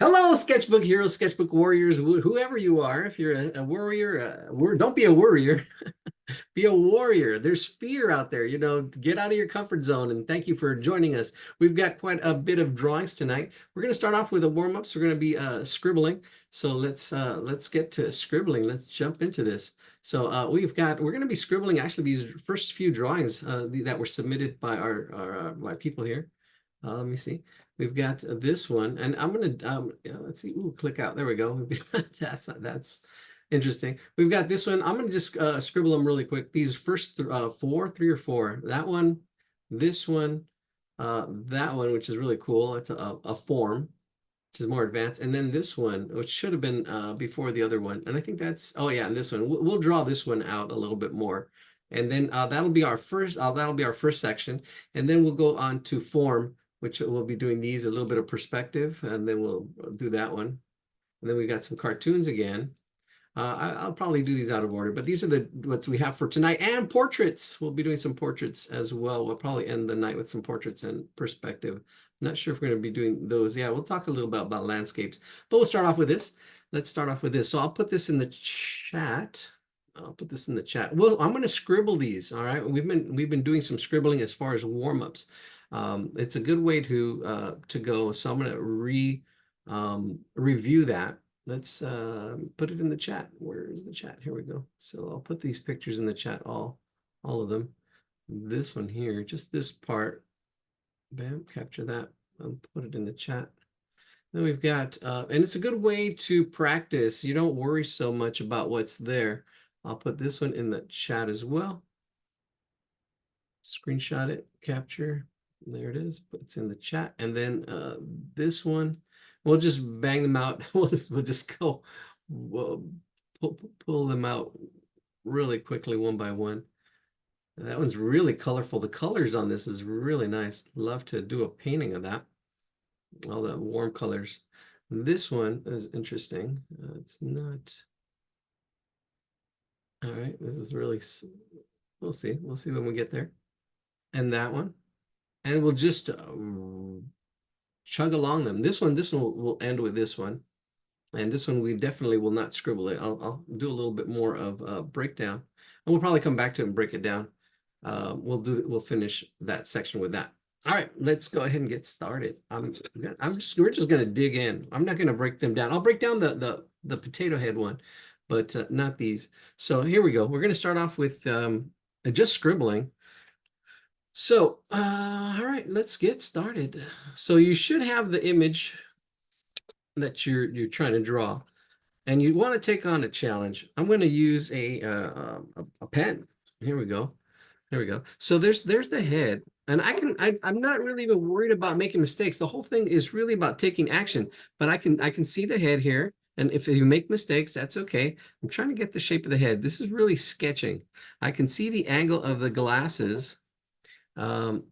Hello, sketchbook heroes, sketchbook warriors, whoever you are. If you're a warrior, don't be a worrier, be a warrior. There's fear out there, get out of your comfort zone. And thank you for joining us. We've got quite a bit of drawings tonight. We're going to start off with a warm-ups. We're going to be scribbling. So let's get to scribbling. Let's jump into this. So we're going to be scribbling actually these first few drawings that were submitted by our people here. Let me see. We've got this one, and I'm gonna let's see. Ooh, click out. There we go. That's interesting. We've got this one. I'm gonna just scribble them really quick. These first three or four. That one, this one, that one, which is really cool. It's a form, which is more advanced, and then this one, which should have been before the other one. And I think that's yeah, and this one. We'll draw this one out a little bit more, and then that'll be our first. That'll be our first section, and then we'll go on to form, which we'll be doing these a little bit of perspective, and then we'll do that one. And then we got some cartoons again. I'll probably do these out of order, but these are what we have for tonight, and portraits. We'll be doing some portraits as well. We'll probably end the night with some portraits and perspective. I'm not sure if we're going to be doing those. Yeah, we'll talk a little bit about landscapes, but we'll start off with this. Let's start off with this. So I'll put this in the chat. I'll put this in the chat. Well, I'm going to scribble these. All right. We've been doing some scribbling as far as warm-ups. It's a good way to go. So I'm going to review that. Let's put it in the chat. Where is the chat? Here we go. So I'll put these pictures in the chat, all of them. This one here, just this part. Bam, capture that. I'll put it in the chat. Then we've got, and it's a good way to practice. You don't worry so much about what's there. I'll put this one in the chat as well. Screenshot it, capture. There it is. It's in the chat. And then this one, we'll just bang them out. We'll just go pull them out really quickly one by one. And that one's really colorful. The colors on this is really nice. Love to do a painting of that. All the warm colors. This one is interesting. It's not. All right. This is really, we'll see. We'll see when we get there. And that one. And we'll just chug along them. This one will end with this one. And this one we definitely will not scribble it. I'll do a little bit more of breakdown. And we'll probably come back to it and break it down. We'll finish that section with that. All right, let's go ahead and get started. We're just gonna dig in. I'm not gonna break them down. I'll break down the potato head one, but not these. So here we go. We're gonna start off with just scribbling. So, all right, let's get started. So you should have the image that you're trying to draw, and you want to take on a challenge. I'm going to use a pen. Here we go. Here we go. So there's the head, and I'm not really even worried about making mistakes. The whole thing is really about taking action. But I can see the head here, and if you make mistakes, that's okay. I'm trying to get the shape of the head. This is really sketching. I can see the angle of the glasses. And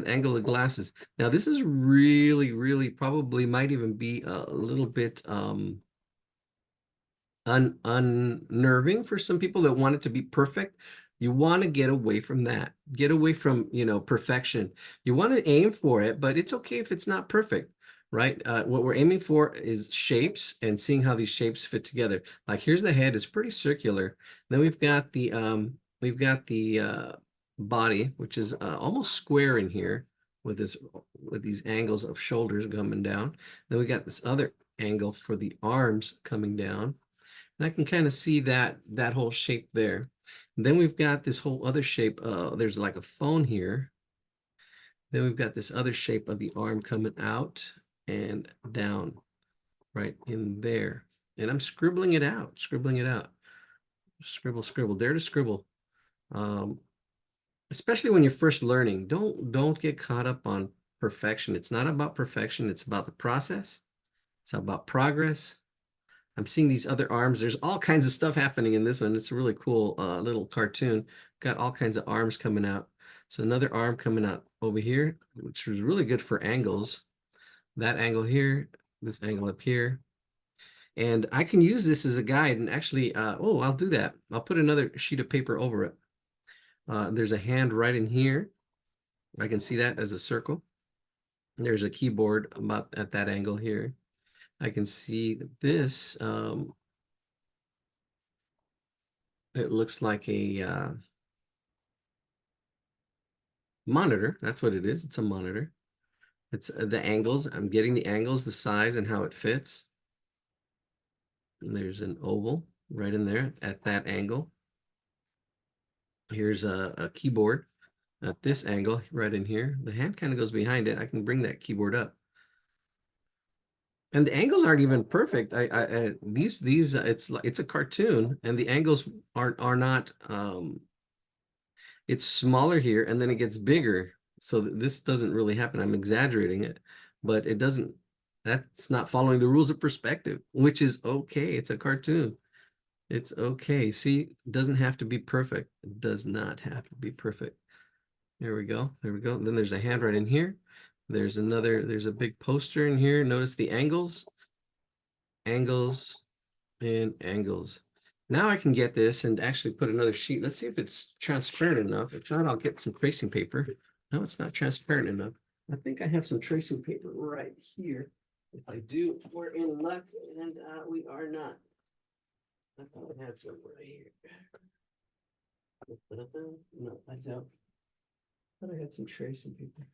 angle of glasses. Now this is really probably might even be a little bit unnerving for some people that want it to be perfect. You want to get away from that. Get away from, perfection. You want to aim for it, but it's okay if it's not perfect, right? What we're aiming for is shapes and seeing how these shapes fit together. Like here's the head, it's pretty circular. Then we've got the body, which is almost square in here with these angles of shoulders coming down. Then we got this other angle for the arms coming down. And I can kind of see that whole shape there. And then we've got this whole other shape. There's like a phone here. Then we've got this other shape of the arm coming out and down right in there. And I'm scribbling it out. Scribble, dare to scribble. Especially when you're first learning, don't get caught up on perfection. It's not about perfection. It's about the process. It's about progress. I'm seeing these other arms. There's all kinds of stuff happening in this one. It's a really cool little cartoon. Got all kinds of arms coming out. So another arm coming out over here, which was really good for angles. That angle here, this angle up here. And I can use this as a guide and actually, I'll do that. I'll put another sheet of paper over it. There's a hand right in here. I can see that as a circle. There's a keyboard about at that angle here. I can see this, it looks like a monitor. That's what it is. It's a monitor. It's the angles. I'm getting the angles, the size, and how it fits. And there's an oval right in there at that angle. Here's a keyboard at this angle right in here. The hand kind of goes behind it. I can bring that keyboard up. And the angles aren't even perfect. These it's a cartoon, and the angles are not. It's smaller here, and then it gets bigger. So this doesn't really happen. I'm exaggerating it, but it doesn't. That's not following the rules of perspective, which is okay. It's a cartoon. It's okay. See, it doesn't have to be perfect. It does not have to be perfect. There we go. There we go. And then there's a hand right in here. There's a big poster in here. Notice the angles, angles, and angles. Now I can get this and actually put another sheet. Let's see if it's transparent enough. If not, I'll get some tracing paper. No, it's not transparent enough. I think I have some tracing paper right here. If I do, we're in luck, and we are not. I thought I had some right here. No, I don't. I thought I had some tracing paper.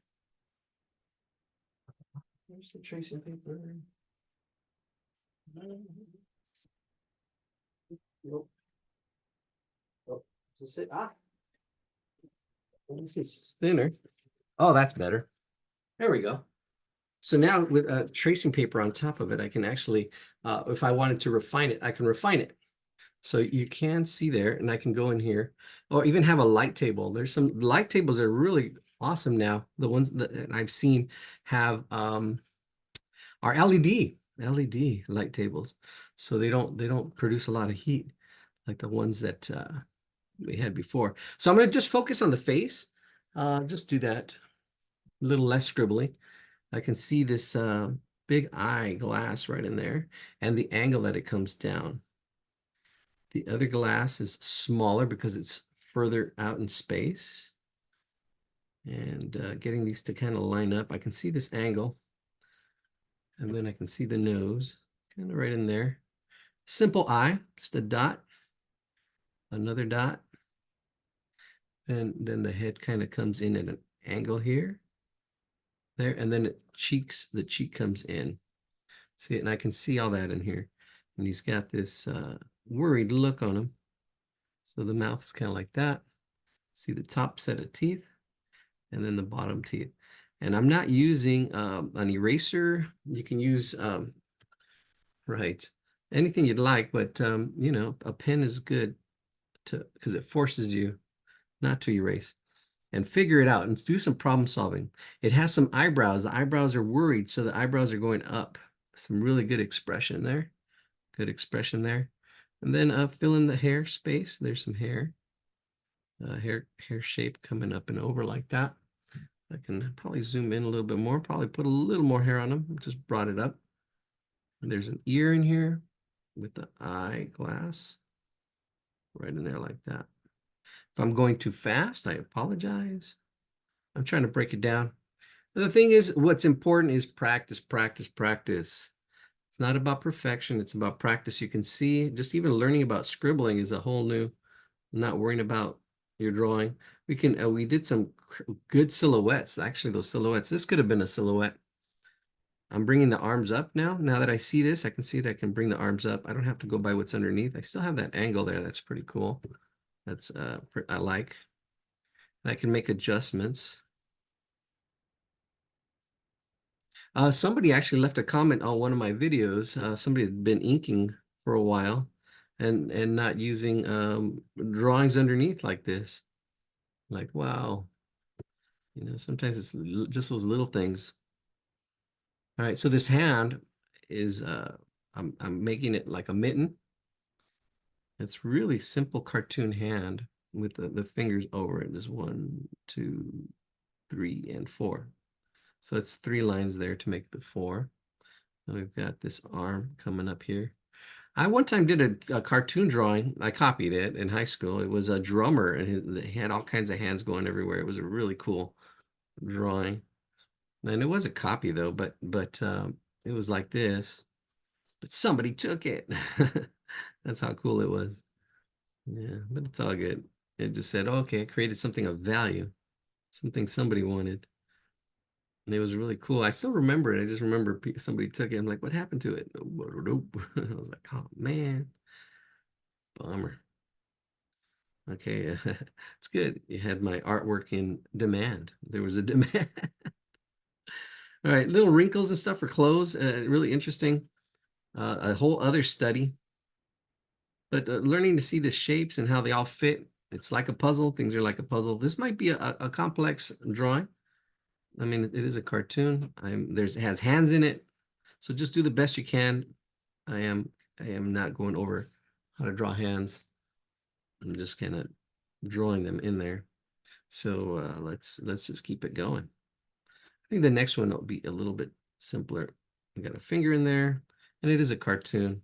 Where's the tracing paper? Nope. Oh, is this it? This is thinner. Oh, that's better. There we go. So now with tracing paper on top of it, I can actually, if I wanted to refine it, I can refine it. So you can see there, and I can go in here, or even have a light table. There's some light tables that are really awesome now. The ones that I've seen have are LED light tables, so they don't produce a lot of heat like the ones that we had before. So I'm going to just focus on the face. Just do that a little less scribbly. I can see this big eye glass right in there and the angle that it comes down. The other glass is smaller because it's further out in space. And getting these to kind of line up, I can see this angle. And then I can see the nose kind of right in there. Simple eye, just a dot, another dot. And then the head kind of comes in at an angle here. There, and then the cheek comes in. See it, and I can see all that in here. And he's got this worried look on him. So the mouth is kind of like that. See the top set of teeth, and then the bottom teeth. And I'm not using an eraser. You can use, right, anything you'd like, but you know, a pen is good because it forces you not to erase. And figure it out and do some problem solving. It has some eyebrows. The eyebrows are worried, so the eyebrows are going up. Some really good expression there. Good expression there. And then fill in the hair space. There's some hair. Hair shape coming up and over like that. I can probably zoom in a little bit more. Probably put a little more hair on them. Just brought it up. And there's an ear in here with the eyeglass right in there like that. If I'm going too fast, I apologize. I'm trying to break it down. The thing is, what's important is practice, practice, practice. It's not about perfection. It's about practice. You can see just even learning about scribbling is a whole new, not worrying about your drawing. We did some good silhouettes. Actually, those silhouettes, this could have been a silhouette. I'm bringing the arms up now. Now that I see this, I can see that I can bring the arms up. I don't have to go by what's underneath. I still have that angle there. That's pretty cool. That's I like. And I can make adjustments. Somebody actually left a comment on one of my videos. Somebody had been inking for a while and not using drawings underneath like this. Like, wow. You know, sometimes it's just those little things. All right, so this hand is I'm making it like a mitten. It's really simple cartoon hand with the fingers over it. There's 1, 2, 3, and 4. So it's 3 lines there to make the 4. And we've got this arm coming up here. I one time did a cartoon drawing. I copied it in high school. It was a drummer, and he had all kinds of hands going everywhere. It was a really cool drawing. And it was a copy though, but it was like this, but somebody took it. That's how cool it was. Yeah, but it's all good. It just said, okay, I created something of value, something somebody wanted. And it was really cool. I still remember it. I just remember somebody took it. I'm like, what happened to it? Nope. I was like, oh man, bummer. Okay, it's good. You had my artwork in demand. There was a demand. All right, little wrinkles and stuff for clothes. Really interesting. A whole other study. But learning to see the shapes and how they all fit. It's like a puzzle. Things are like a puzzle. This might be a complex drawing. I mean, it is a cartoon. It has hands in it. So just do the best you can. I am I am not going over how to draw hands. I'm just kind of drawing them in there. So let's just keep it going. I think the next one will be a little bit simpler. I got a finger in there, and it is a cartoon.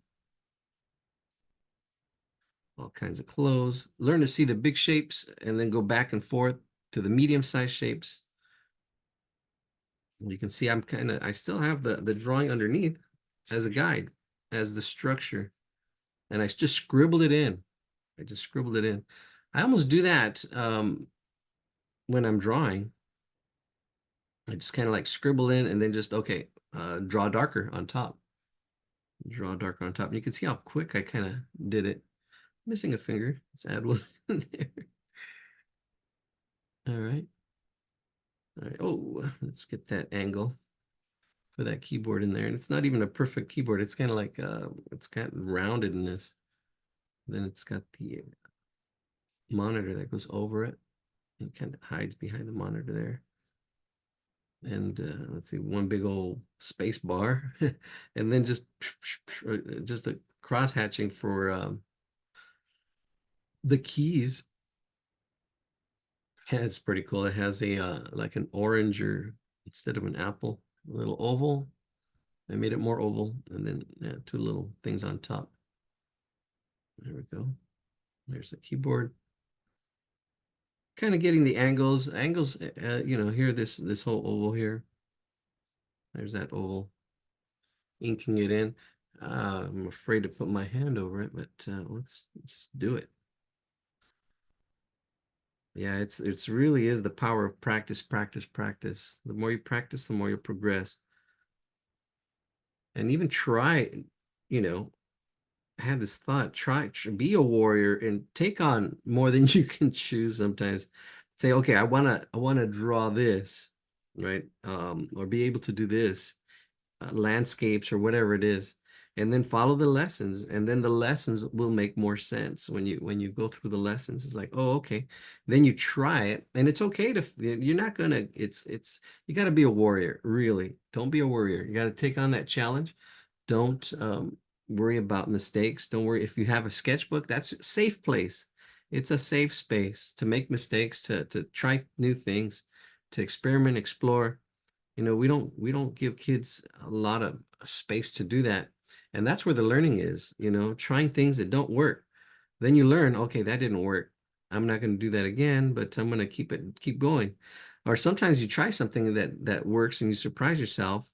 All kinds of clothes. Learn to see the big shapes and then go back and forth to the medium-sized shapes. You can see I still have the drawing underneath as a guide, as the structure. And I just scribbled it in. I just scribbled it in. I almost do that when I'm drawing. I just kind of like scribble in and then just, okay, draw darker on top. Draw darker on top. And you can see how quick I kind of did it. Missing a finger. Let's add one in there. All right. All right. Oh, let's get that angle for that keyboard in there. And it's not even a perfect keyboard. It's kind of like, it's got roundedness. Then it's got the monitor that goes over it. It kind of hides behind the monitor there. And let's see, one big old space bar. And then just a cross hatching for the keys. Yeah, it's pretty cool. It has a like an orange or instead of an apple, a little oval. I made it more oval, and then yeah, two little things on top. There we go. There's the keyboard. Kind of getting the angles. Angles, here this whole oval here. There's that oval. Inking it in. I'm afraid to put my hand over it, but let's just do it. Yeah, it's really is the power of practice, practice, practice. The more you practice, the more you progress. And even try, you know, have this thought, be a warrior and take on more than you can choose sometimes. Say, okay, I wanna draw this, right? Or be able to do this, landscapes or whatever it is, and then follow the lessons, and then the lessons will make more sense when you go through the lessons. It's like, oh, okay. Then you try it, and it's okay to, you're not gonna, it's you got to be a warrior, really. Don't be a warrior. You got to take on that challenge. Don't worry about mistakes. Don't worry if you have a sketchbook. That's a safe place. It's a safe space to make mistakes, to try new things, to experiment, explore. We don't give kids a lot of space to do that. And that's where the learning is, trying things that don't work. Then you learn, okay, that didn't work. I'm not going to do that again, but I'm going to keep going. Or sometimes you try something that works and you surprise yourself,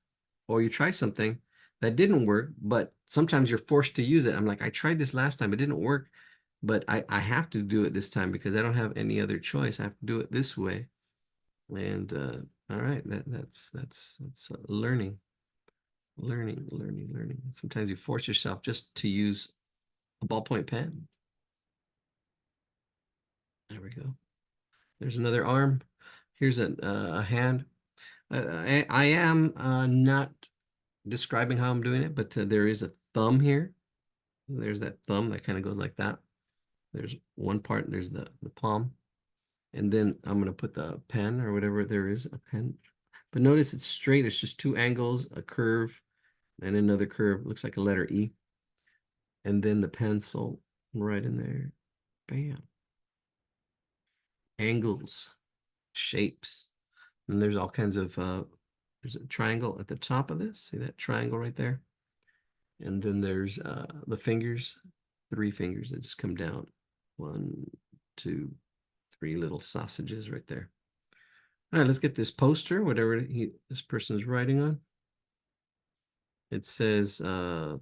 or you try something that didn't work, but sometimes you're forced to use it. I'm like, I tried this last time, it didn't work, but I have to do it this time because I don't have any other choice. I have to do it this way. And all right, that's learning. Sometimes you force yourself just to use a ballpoint pen. There we go. There's another arm. Here's a hand. I am not describing how I'm doing it, but there is a thumb here. There's that thumb that kind of goes like that. There's one part, there's the palm. And then I'm going to put the pen or whatever there is, a pen. But notice it's straight. There's just two angles, a curve, and another curve. Looks like a letter E. And then the pencil right in there. Bam. Angles, shapes. And there's all kinds of, there's a triangle at the top of this. See that triangle right there? And then there's the fingers, 3 fingers that just come down. 1, 2, 3 little sausages right there. All right, let's get this poster, whatever this person's writing on. It says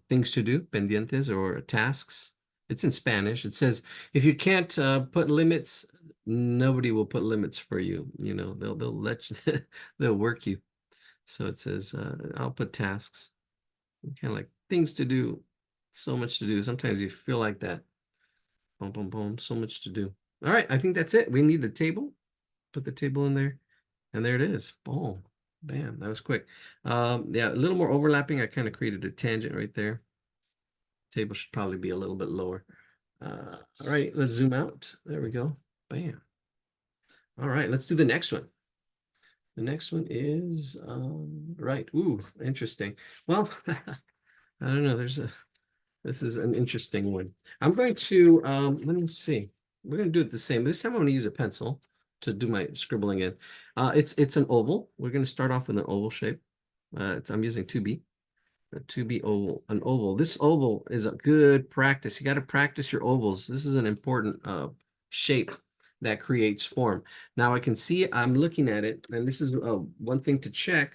things to do, pendientes or tasks. It's in Spanish. It says if you can't put limits, nobody will put limits for you. You know, they'll let you, they'll work you. So it says I'll put tasks, kind of like things to do. So much to do. Sometimes you feel like that. Boom, boom, boom. So much to do. All right, I think that's it. We need a table. Put the table in there, and there it is. Boom. Bam, that was quick. Yeah, a little more overlapping. I kind of created a tangent right there. Table should probably be a little bit lower. All right, let's zoom out. There we go. Bam. All right, let's do the next one. The next one is right. Ooh, interesting. Well, I don't know. This is an interesting one. I'm going to let me see. We're going to do it the same. This time I'm going to use a pencil to do my scribbling in. It's an oval. We're going to start off with an oval shape. I'm using 2B. A 2B oval, an oval. This oval is a good practice. You got to practice your ovals. This is an important shape that creates form. Now I can see I'm looking at it, and this is one thing to check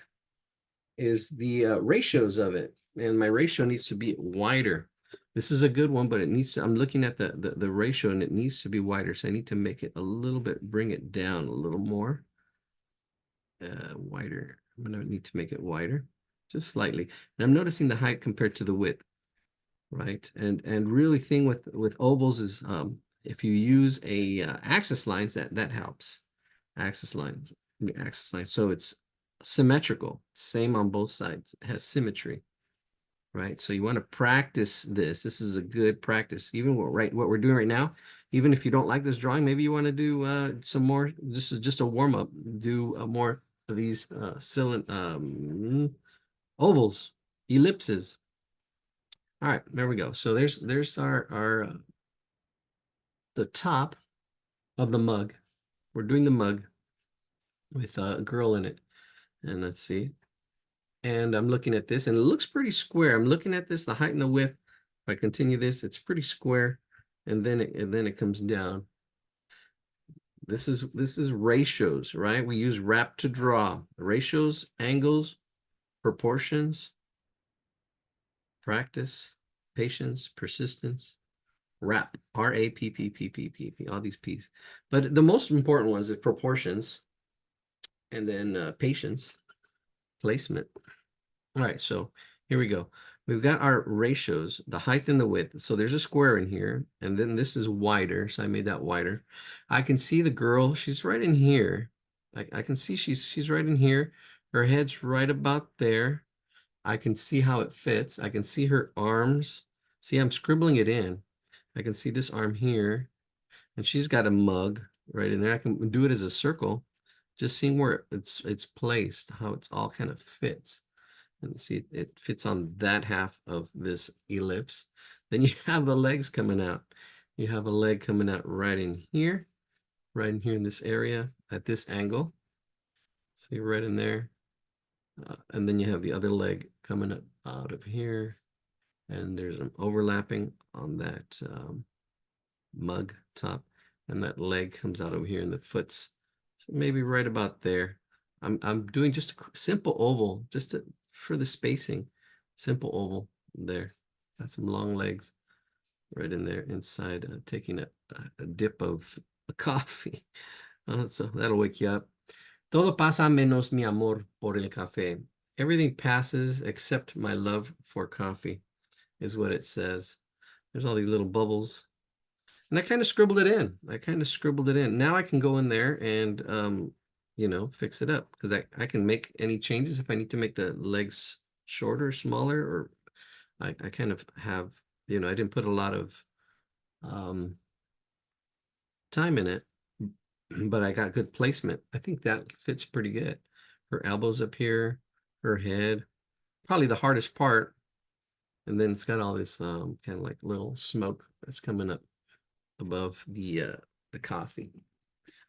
is the ratios of it. And my ratio needs to be wider. This is a good one, but it needs to, I'm looking at the ratio and it needs to be wider. So I need to make it a little bit, bring it down a little more. Wider. I'm going to need to make it wider, just slightly. And I'm noticing the height compared to the width, right? And really thing with ovals is if you use a axis lines, that helps. Axis lines. So it's symmetrical, same on both sides. It has symmetry, right? So you want to practice this. This is a good practice. Even what we're doing right now, even if you don't like this drawing, maybe you want to do some more. This is just a warm-up. Do more of these ovals, ellipses. All right, there we go. So there's our the top of the mug. We're doing the mug with a girl in it. And let's see. And I'm looking at this and it looks pretty square. I'm looking at this, the height and the width. If I continue this, it's pretty square. And then it comes down. This is ratios, right? We use wrap to draw. Ratios, angles, proportions, practice, patience, persistence, wrap, R-A-P-P-P-P-P, all these P's. But the most important ones is proportions, and then patience, placement. All right, so here we go. We've got our ratios, the height and the width. So there's a square in here, and then this is wider, so I made that wider. I can see the girl, she's right in here. I can see she's right in here. Her head's right about there. I can see how it fits. I can see her arms. See, I'm scribbling it in. I can see this arm here, and she's got a mug right in there. I can do it as a circle, just seeing where it's placed, how it's all kind of fits. And see, it fits on that half of this ellipse. Then you have the legs coming out. You have a leg coming out right in here in this area at this angle. See, right in there. And then you have the other leg coming up out of here. And there's an overlapping on that mug top. And that leg comes out over here and the foot's so maybe right about there. I'm doing just a simple oval, just for the spacing. Simple oval there. Got some long legs right in there inside, taking a dip of coffee. So that'll wake you up. Todo pasa menos mi amor por el café. Everything passes except my love for coffee, is what it says. There's all these little bubbles. And I kind of scribbled it in. Now I can go in there and, you know, fix it up because I can make any changes if I need to make the legs shorter, smaller, or I kind of have, you know, I didn't put a lot of time in it, but I got good placement. I think that fits pretty good. Her elbows up here, her head, probably the hardest part. And then it's got all this kind of like little smoke that's coming up above the coffee.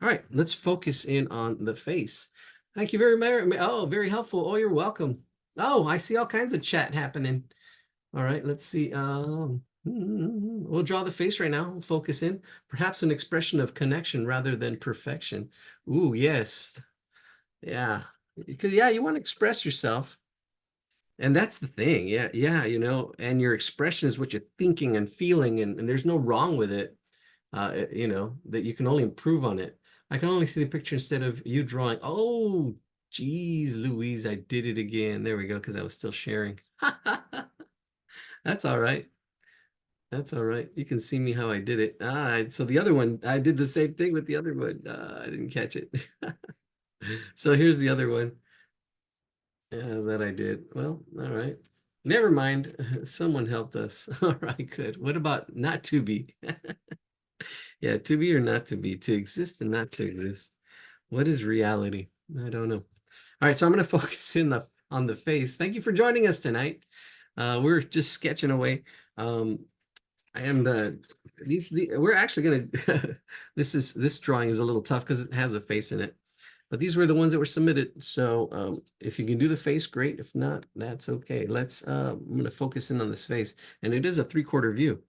All right, let's focus in on the face. Thank you very much. Oh, very helpful. Oh, you're welcome. Oh, I see all kinds of chat happening. All right, let's see. We'll draw the face right now. We'll focus in. Perhaps an expression of connection rather than perfection. Ooh, yes. Yeah, because yeah, you want to express yourself. And that's the thing. Yeah, yeah, and your expression is what you're thinking and feeling, and there's no wrong with it. That you can only improve on it. I can only see the picture instead of you drawing. Oh, geez, Louise, I did it again. There we go, because I was still sharing. That's all right. That's all right. You can see me how I did it. So the other one, I did the same thing with the other one. I didn't catch it. So here's the other one that I did. Well, all right. Never mind. Someone helped us. All right, good. What about not to be? Yeah, to be or not to be, to exist and not to exist. What is reality? I don't know. All right, so I'm going to focus in on the face. Thank you for joining us tonight. We're just sketching away. And we're actually gonna this drawing is a little tough because it has a face in it, but these were the ones that were submitted. So if you can do the face, great. If not, that's okay. I'm gonna focus in on this face, and it is a 3/4 view.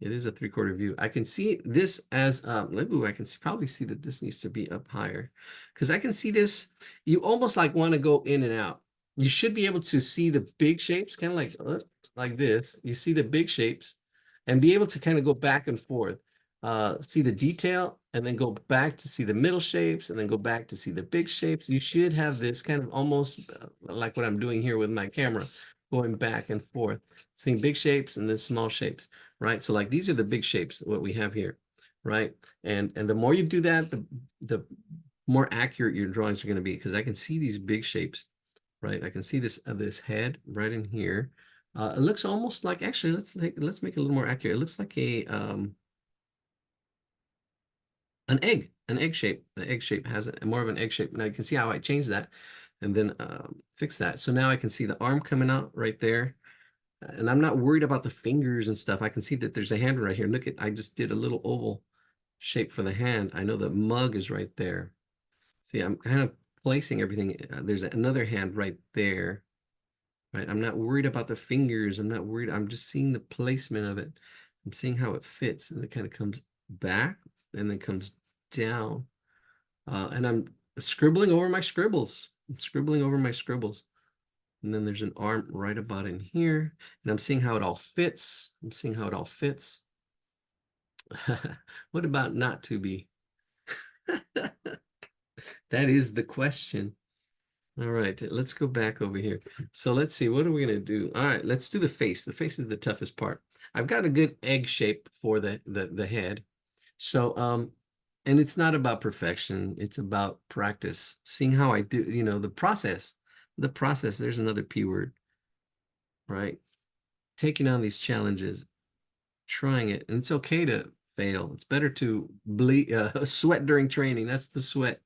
It is a 3/4 view. I can see this as ooh, I can probably see that this needs to be up higher, because I can see this. You almost like want to go in and out. You should be able to see the big shapes, kind of like this. You see the big shapes and be able to kind of go back and forth, see the detail, and then go back to see the middle shapes, and then go back to see the big shapes. You should have this kind of almost like what I'm doing here with my camera, going back and forth, seeing big shapes and then small shapes, right? So like these are the big shapes, what we have here, right? And the more you do that, the more accurate your drawings are going to be, because I can see these big shapes, right? I can see this head right in here. It looks almost like, actually, let's make it a little more accurate. It looks like an egg shape. The egg shape has more of an egg shape. Now you can see how I changed that and then fix that. So now I can see the arm coming out right there. And I'm not worried about the fingers and stuff. I can see that there's a hand right here. Look at, I just did a little oval shape for the hand. I know the mug is right there. See, I'm kind of placing everything. There's another hand right there. Right? I'm not worried about the fingers. I'm not worried. I'm just seeing the placement of it. I'm seeing how it fits, and it kind of comes back and then comes down. And I'm scribbling over my scribbles. I'm scribbling over my scribbles. And then there's an arm right about in here. And I'm seeing how it all fits. I'm seeing how it all fits. What about not to be? That is the question. All right, let's go back over here. So let's see, what are we gonna do? All right, let's do the face. The face is the toughest part. I've got a good egg shape for the head. So and it's not about perfection, it's about practice. Seeing how I do, the process. The process, there's another P word, right? Taking on these challenges, trying it, and it's okay to fail. It's better to bleed sweat during training. That's the sweat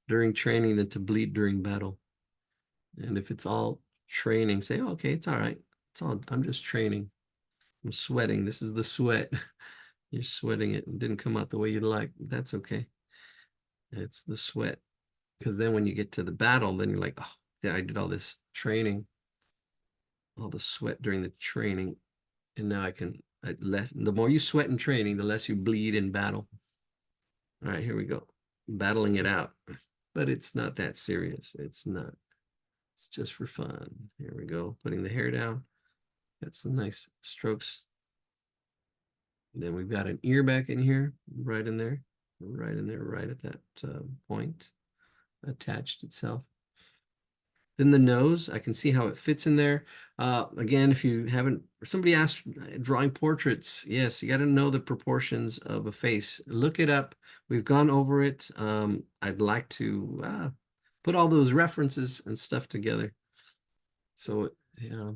during training than to bleed during battle. And if it's all training, say, oh, okay, it's all right. I'm just training. I'm sweating. This is the sweat. You're sweating it. It didn't come out the way you'd like. That's okay. It's the sweat. Because then when you get to the battle, then you're like, oh, yeah, I did all this training, all the sweat during the training. And now the more you sweat in training, the less you bleed in battle. All right, here we go. Battling it out. But it's not that serious. It's not. It's just for fun. Here we go. Putting the hair down. Got some nice strokes. Then we've got an ear back in here, right in there, right at that point, attached itself. Then the nose, I can see how it fits in there. Again, if you haven't, somebody asked drawing portraits. Yes, you got to know the proportions of a face. Look it up. We've gone over it. I'd like to put all those references and stuff together. So, yeah.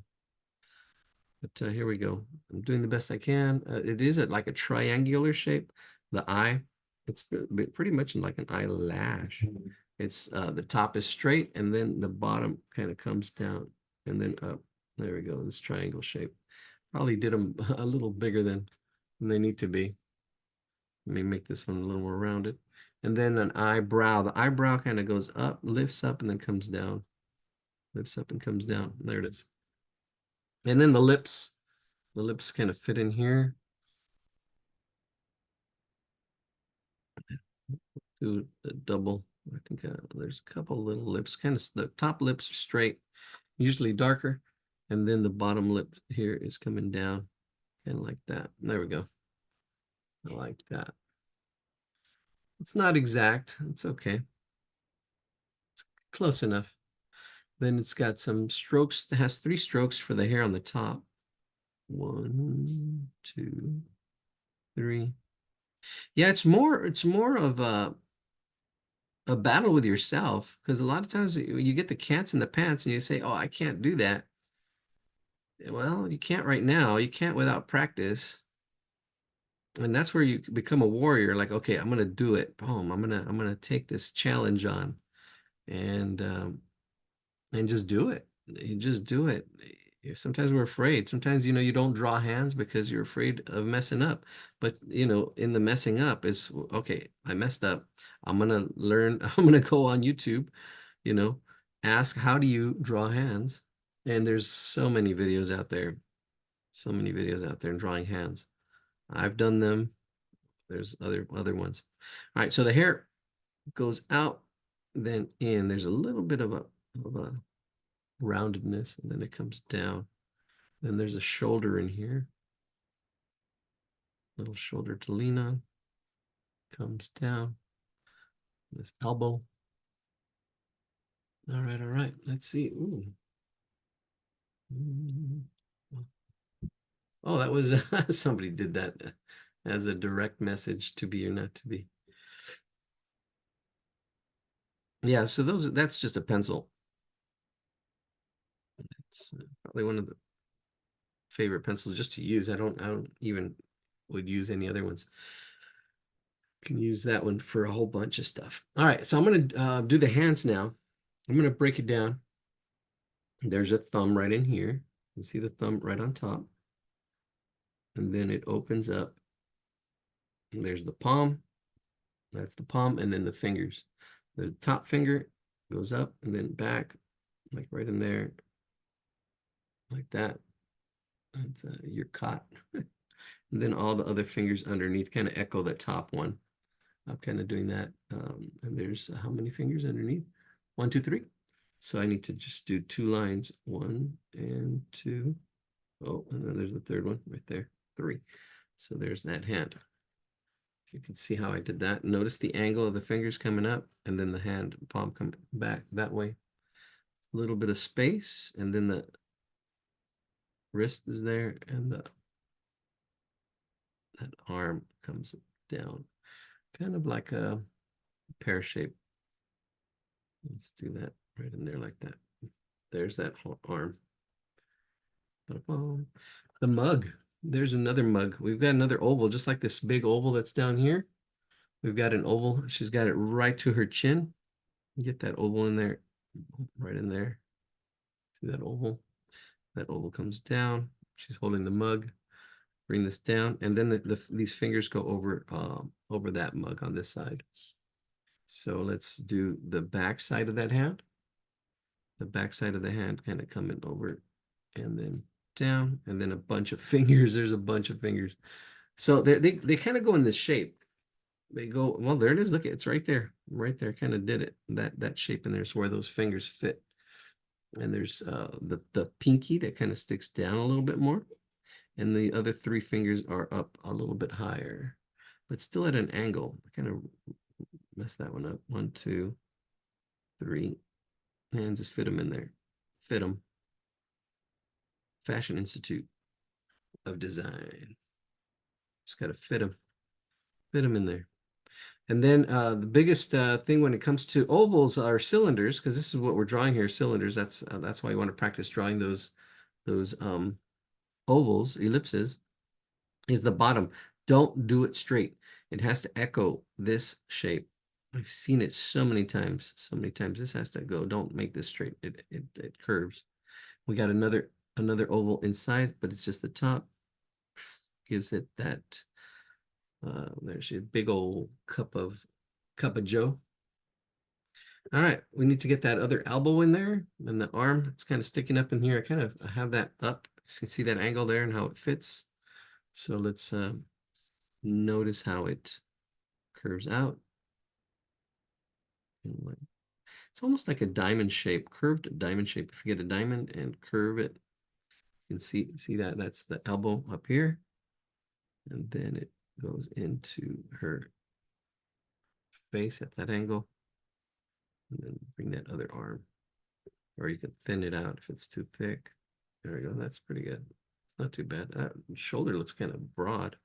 But here we go. I'm doing the best I can. It is like a triangular shape. The eye, it's pretty much like an eyelash. It's the top is straight, and then the bottom kind of comes down and then up. There we go, this triangle shape. Probably did them a little bigger than they need to be. Let me make this one a little more rounded. And then an eyebrow. The eyebrow kind of goes up, lifts up, and then comes down. Lifts up and comes down. There it is. And then the lips kind of fit in here. Do a double I think there's a couple little lips, kind of the top lips are straight, usually darker, and then the bottom lip here is coming down, kind of like that. There we go. I like that. It's not exact. It's okay. It's close enough. Then it's got some strokes. It has 3 strokes for the hair on the top. 1, 2, 3. Yeah, it's more of a battle with yourself, because a lot of times you get the cats in the pants and you say, oh, I can't do that. Well, you can't right now. You can't without practice. And that's where you become a warrior. Like, okay, I'm gonna do it. Boom, I'm gonna take this challenge on, and just do it. You just do it. Sometimes we're afraid. Sometimes, you don't draw hands because you're afraid of messing up. But, in the messing up is, okay, I messed up. I'm gonna learn. I'm gonna go on YouTube, you know, ask, how do you draw hands? And there's so many videos out there. So many videos out there in drawing hands. I've done them. There's other ones. All right, so the hair goes out, then in. There's a little bit of a roundedness, and then it comes down. Then there's a shoulder in here. Little shoulder to lean on. Comes down. This elbow. All right, all right. Let's see. Ooh. Oh, that was somebody did that as a direct message, to be or not to be. Yeah, so that's just a pencil. It's probably one of the favorite pencils just to use. I don't even would use any other ones. Can use that one for a whole bunch of stuff. All right, so I'm gonna do the hands now. I'm gonna break it down. There's a thumb right in here. You see the thumb right on top. And then it opens up. And there's the palm. That's the palm, and then the fingers. The top finger goes up and then back, like right in there, like that. That's you're caught. And then all the other fingers underneath kind of echo the top one. I'm kind of doing that. And there's how many fingers underneath? 1, 2, 3. So I need to just do 2 lines, 1 and 2. Oh, and then there's the third one right there, 3. So there's that hand. You can see how I did that. Notice the angle of the fingers coming up, and then the hand palm coming back that way. A little bit of space, and then the wrist is there, and that arm comes down, kind of like a pear shape. Let's do that right in there like that. There's that arm. The mug. There's another mug. We've got another oval, just like this big oval that's down here. We've got an oval. She's got it right to her chin. Get that oval in there, right in there. See that oval? That oval comes down. She's holding the mug. Bring this down, and then these fingers go over that mug on this side. So let's do the back side of that hand. The back side of the hand kind of coming over and then down, and then a bunch of fingers. There's a bunch of fingers. So they kind of go in this shape. They go, well, there it is. Look, it's right there. Right there, kind of did it. That shape in there is where those fingers fit. And there's the pinky that kind of sticks down a little bit more. And the other 3 fingers are up a little bit higher, but still at an angle. I kind of messed that one up. 1, 2, 3, and just fit them in there. Fit them. Fashion Institute of Design. Just got to fit them. Fit them in there. And then the biggest thing when it comes to ovals are cylinders, because this is what we're drawing here, cylinders. That's why you want to practice drawing those ovals, ellipses, is the bottom. Don't do it straight. It has to echo this shape. I've seen it so many times. So many times this has to go. Don't make this straight. It curves. We got another oval inside, but it's just the top. Gives it that there's a big old cup of Joe. All right, we need to get that other elbow in there, and the arm, it's kind of sticking up in here. I have that up. You can see that angle there and how it fits. So let's notice how it curves out It's almost like a diamond shape, curved diamond shape. If you get a diamond and curve it, you can see that that's the elbow up here. And then it goes into her face at that angle. And then bring that other arm. Or you can thin it out if it's too thick. There we go. That's pretty good. It's not too bad. Shoulder looks kind of broad.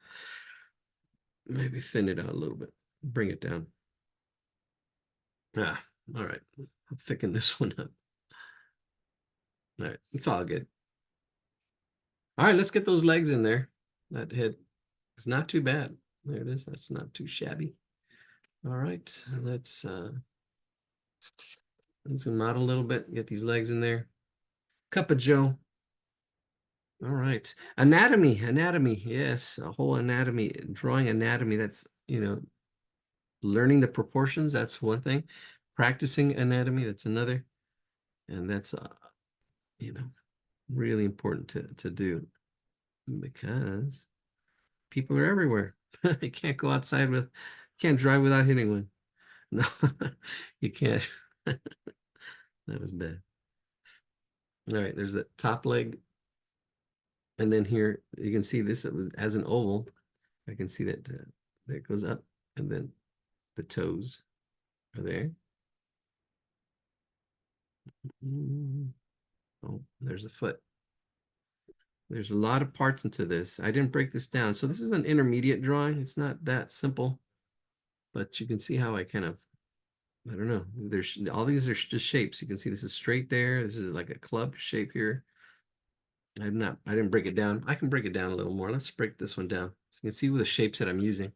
Maybe thin it out a little bit. Bring it down. Ah, all right. I'll thicken this one up. All right. It's all good. All right. Let's get those legs in there. That head is not too bad. There it is. That's not too shabby. All right. Let's zoom out a little bit. Get these legs in there. Cup of Joe. All right. Anatomy. Yes, a whole anatomy. Drawing anatomy. That's, learning the proportions. That's one thing. Practicing anatomy. That's another. And that's, really important to do because people are everywhere. You can't go outside can't drive without hitting one. No, you can't. That was bad. All right, there's the top leg. And then here, you can see this as an oval. I can see that there it goes up. And then the toes are there. Oh, there's the foot. There's a lot of parts into this. I didn't break this down. So this is an intermediate drawing. It's not that simple. But you can see how I kind of, I don't know. There's all these are just shapes. You can see this is straight there. This is like a club shape here. I didn't break it down. I can break it down a little more. Let's break this one down. So you can see the shapes that I'm using.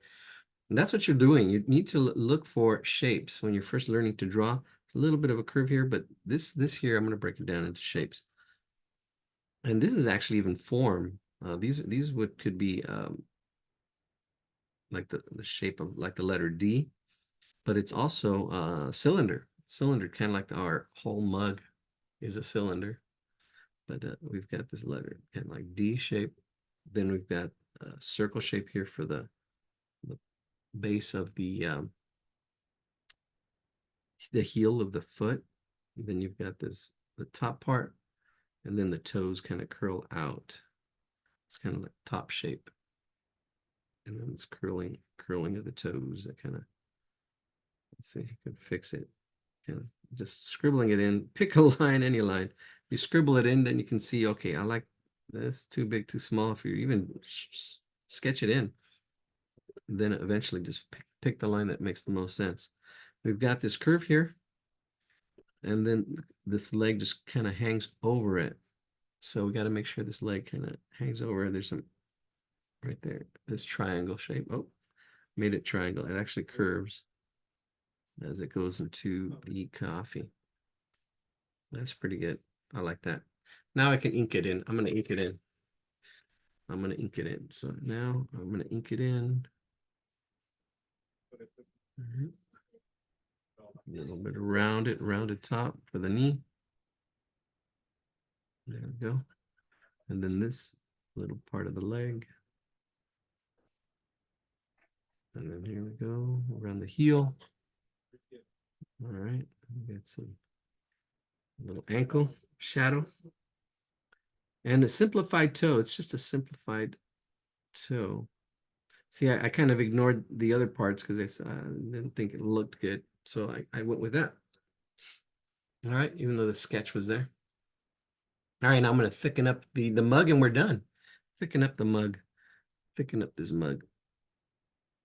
And that's what you're doing. You need to look for shapes when you're first learning to draw. A little bit of a curve here, but this here, I'm going to break it down into shapes. And this is actually even form. These could be like the shape of like the letter D, but it's also a cylinder. Cylinder, kind of like our whole mug is a cylinder. But we've got this letter kind of like D shape. Then we've got a circle shape here for the base of the heel of the foot. And then you've got the top part, and then the toes kind of curl out. It's kind of like top shape. And then it's curling of the toes. That kind of, let's see if you can fix it. Kind of just scribbling it in. Pick a line, any line. You scribble it in, then you can see, okay, I like this, too big, too small. If you even sketch it in, then eventually just pick the line that makes the most sense. We've got this curve here, and then this leg just kind of hangs over it. So we got to make sure this leg kind of hangs over. There's some right there, this triangle shape. Oh, made it triangle. It actually curves as it goes into the coffee. That's pretty good. I like that. Now I can ink it in. I'm going to ink it in. So now I'm going to ink it in. A little bit of rounded top for the knee. There we go. And then this little part of the leg. And then here we go around the heel. All right, we got some little ankle shadow. And a simplified toe. It's just a simplified toe. See, I kind of ignored the other parts because I didn't think it looked good. So I went with that. All right, even though the sketch was there. All right, now I'm going to thicken up the mug and we're done. Thicken up the mug. Thicken up this mug.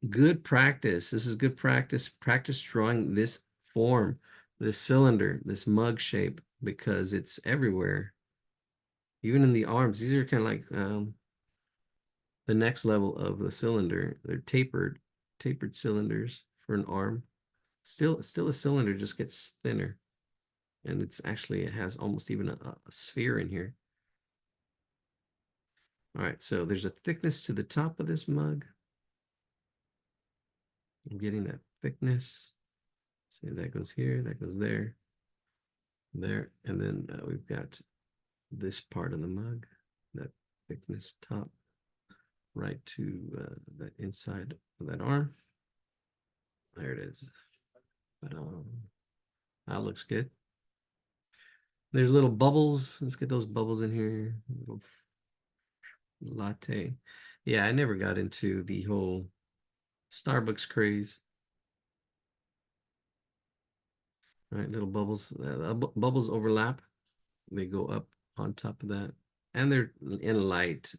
Good practice. This is good practice. Practice drawing this form, this cylinder, this mug shape, because it's everywhere. Even in the arms. These are kind of like the next level of the cylinder. They're tapered cylinders for an arm. Still a cylinder, just gets thinner. And it has almost even a sphere in here. All right, so there's a thickness to the top of this mug. I'm getting that thickness. See, that goes here, that goes there, there. And then we've got this part of the mug, that thickness top, right to the inside of that arm. There it is. That looks good. There's little bubbles. Let's get those bubbles in here. Little latte. Yeah, I never got into the whole Starbucks craze. All right, little bubbles. Bubbles overlap. They go up on top of that. And they're in light.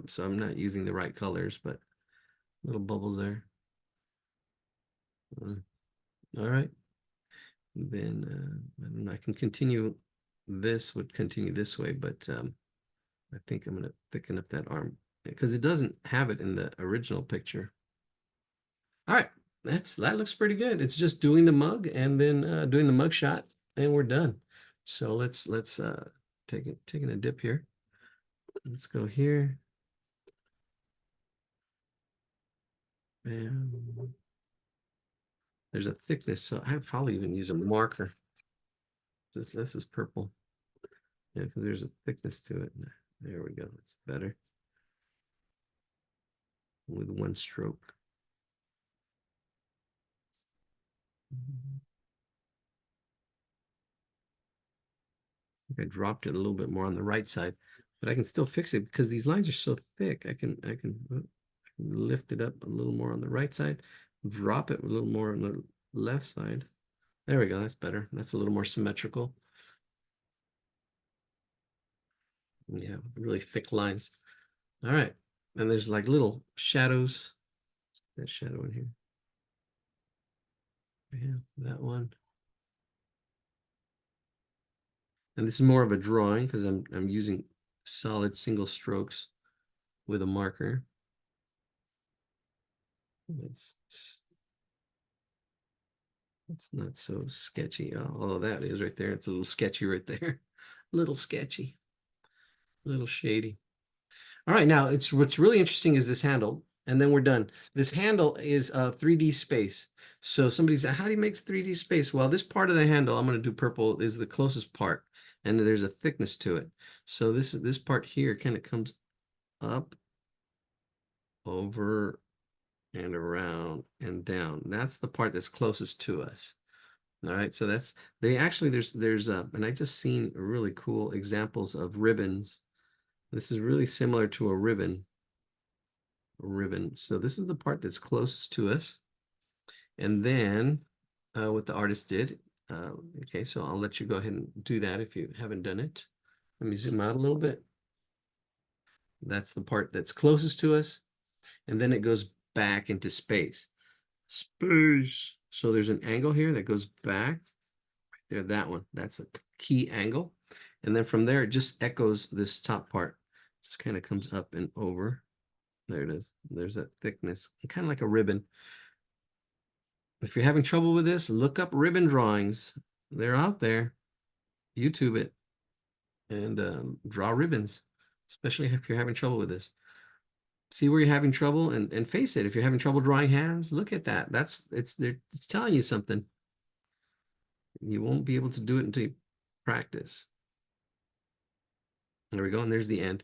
So I'm not using the right colors, but little bubbles there. All right. Then I don't know, I can continue. This would continue this way, but I think I'm gonna thicken up that arm because it doesn't have it in the original picture. All right, that looks pretty good. It's just doing the mug and then doing the mug shot, and we're done. So let's taking a dip here. Let's go here. And there's a thickness, so I'd probably even use a marker. This is purple. Yeah, because there's a thickness to it. There we go. It's better with one stroke. I dropped it a little bit more on the right side, but I can still fix it because these lines are so thick. I can lift it up a little more on the right side, drop it a little more on the left side. There we go. That's better. That's a little more symmetrical. Yeah, really thick lines. All right. And there's like little shadows. That shadow in here. Yeah, that one. And this is more of a drawing because I'm using solid single strokes with a marker. It's not so sketchy, although that is right there. It's a little sketchy right there. A little sketchy, a little shady. All right, now what's really interesting is this handle, and then we're done. This handle is a 3D space. So somebody's, how do you make 3D space? Well, this part of the handle, I'm going to do purple, is the closest part, and there's a thickness to it. So this part here kind of comes up, over, and around, and down. That's the part that's closest to us. All right, so there's and I just seen really cool examples of ribbons. This is really similar to a ribbon. So this is the part that's closest to us. And then what the artist did, okay, so I'll let you go ahead and do that if you haven't done it. Let me zoom out a little bit. That's the part that's closest to us. And then it goes back into space. Space. So there's an angle here that goes back. There, that one. That's a key angle. And then from there, it just echoes this top part. Just kind of comes up and over. There it is. There's that thickness, kind of like a ribbon. If you're having trouble with this, look up ribbon drawings. They're out there. YouTube it and draw ribbons, especially if you're having trouble with this. See where you're having trouble and face it. If you're having trouble drawing hands, look at that. It's telling you something. You won't be able to do it until you practice. There we go, and there's the end.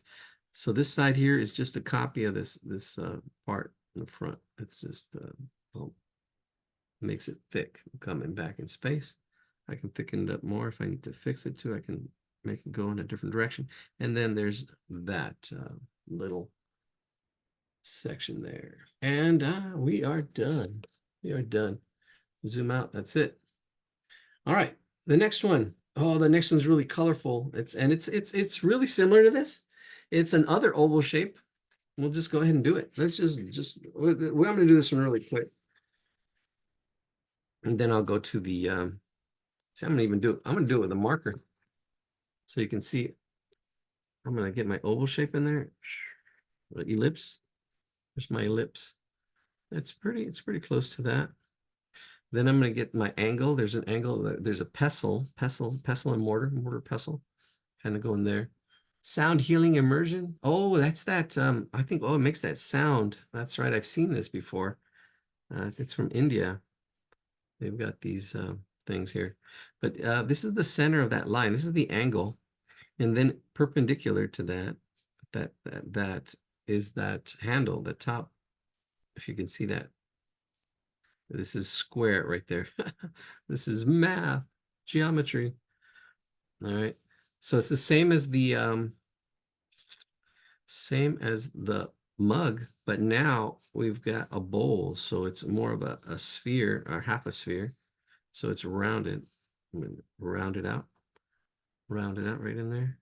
So this side here is just a copy of this part in the front. It's just makes it thick, coming back in space. I can thicken it up more if I need to fix it too. I can make it go in a different direction. And then there's that little section there. And we are done. We are done. Zoom out. That's it. All right. The next one. Oh, the next one's really colorful. It's really similar to this. It's an other oval shape. We'll just go ahead and do it. Let's I'm going to do this one really quick. And then I'll go to the, see, I'm going to do it with a marker. So you can see, I'm going to get my oval shape in there. Ellipse. There's my ellipse. It's pretty close to that. Then I'm going to get my angle. There's an angle. There's a pestle and mortar pestle, kind of going there. Sound healing immersion. Oh, that's that. I think, oh, it makes that sound. That's right. I've seen this before. It's from India. They've got these things here. But this is the center of that line. This is the angle. And then perpendicular to that is that handle, the top, if you can see that. This is square right there. This is math. geometry. All right. So it's the same as the mug, but now we've got a bowl, so it's more of a sphere or half a sphere. So it's rounded. I'm gonna round it out right in there.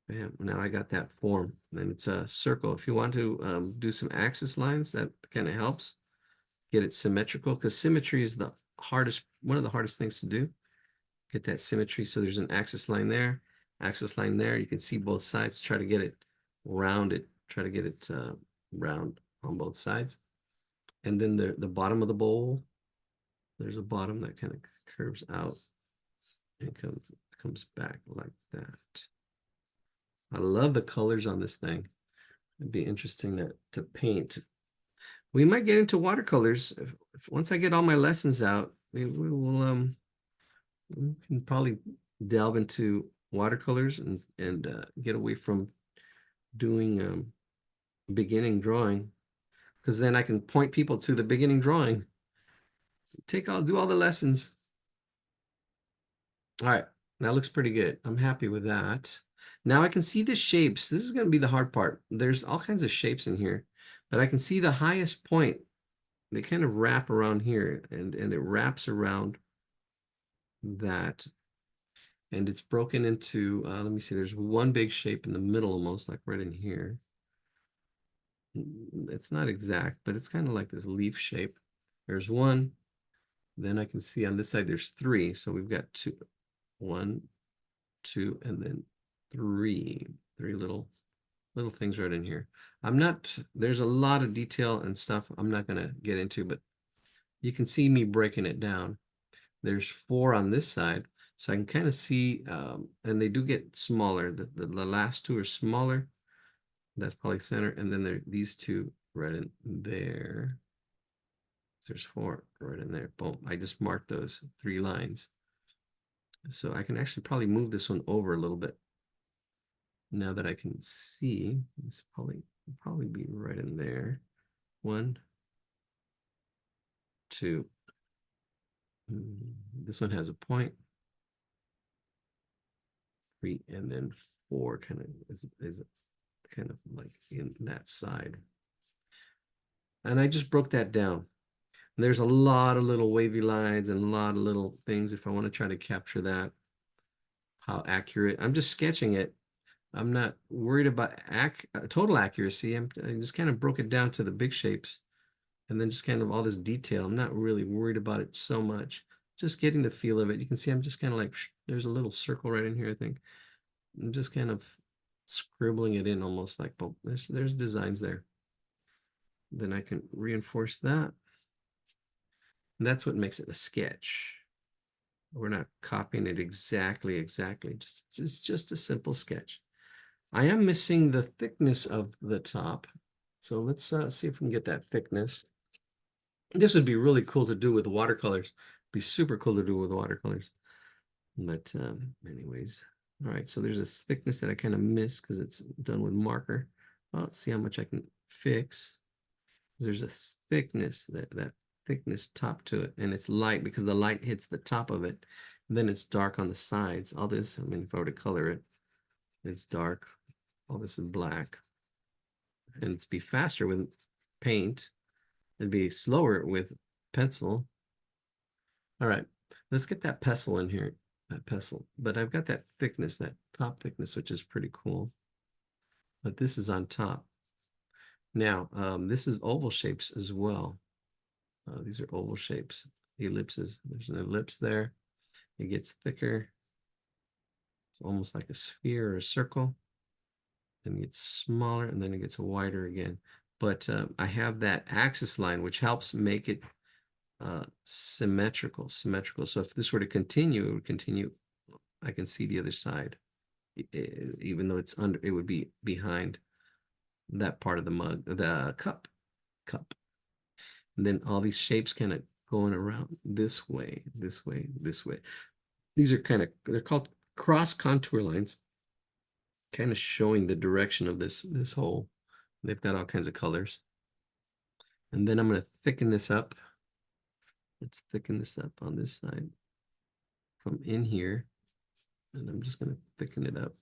Bam. Now I got that form. Then it's a circle. If you want to do some axis lines, that kind of helps get it symmetrical, because symmetry is one of the hardest things to do. Get that symmetry. So there's an axis line there, axis line there. You can see both sides. Try to get it rounded. Try to get it round on both sides. And then the bottom of the bowl, there's a bottom that kind of curves out and comes back like that. I love the colors on this thing. It'd be interesting to paint. We might get into watercolors once I get all my lessons out. We can probably delve into watercolors and get away from doing beginning drawing, because then I can point people to the beginning drawing. Do all the lessons. All right, that looks pretty good. I'm happy with that. Now I can see the shapes. This is going to be the hard part. There's all kinds of shapes in here, but I can see the highest point. They kind of wrap around here, and it wraps around that. And it's broken into, let me see, there's one big shape in the middle almost, like right in here. It's not exact, but it's kind of like this leaf shape. There's one. Then I can see on this side there's three. So we've got two. 1, 2, and then 3 little things right in here. There's a lot of detail and stuff I'm not going to get into, but you can see me breaking it down. There's 4 on this side, so I can kind of see, and they do get smaller. The last 2 are smaller. That's probably center, and then these 2 right in there. There's 4 right in there. Boom, I just marked those 3 lines. So I can actually probably move this one over a little bit. Now that I can see, this probably be right in there. 1, 2. This one has a point. 3, and then 4 kind of is kind of like in that side. And I just broke that down. And there's a lot of little wavy lines and a lot of little things if I want to try to capture that. How accurate. I'm just sketching it. I'm not worried about total accuracy. I just kind of broke it down to the big shapes, and then just kind of all this detail. I'm not really worried about it so much. Just getting the feel of it. You can see I'm just kind of like, there's a little circle right in here, I think. I'm just kind of scribbling it in almost like, well, there's designs there. Then I can reinforce that. And that's what makes it a sketch. We're not copying it exactly. It's just a simple sketch. I am missing the thickness of the top. So let's see if we can get that thickness. This would be really cool to do with watercolors. Be super cool to do with watercolors. But anyways, all right. So there's this thickness that I kind of miss because it's done with marker. Well, let's see how much I can fix. There's a thickness, that thickness top to it, and it's light because the light hits the top of it. And then it's dark on the sides. All this, I mean, if I were to color it, it's dark. All this is black. And it'd be faster with paint. It'd be slower with pencil. All right, let's get that pestle in here, that pestle. But I've got that thickness, that top thickness, which is pretty cool. But this is on top. Now, this is oval shapes as well. These are oval shapes, ellipses. There's an ellipse there. It gets thicker. It's almost like a sphere or a circle. Then it gets smaller, and then it gets wider again. But I have that axis line, which helps make it symmetrical. So if this were to continue, it would continue. I can see the other side, even though it's under. It would be behind that part of the mug, the cup. And then all these shapes kind of going around this way. These are they're called cross contour lines, kind of showing the direction of this hole. They've got all kinds of colors. And then I'm going to thicken this up. Let's thicken this up on this side. from in here, and I'm just going to thicken it up.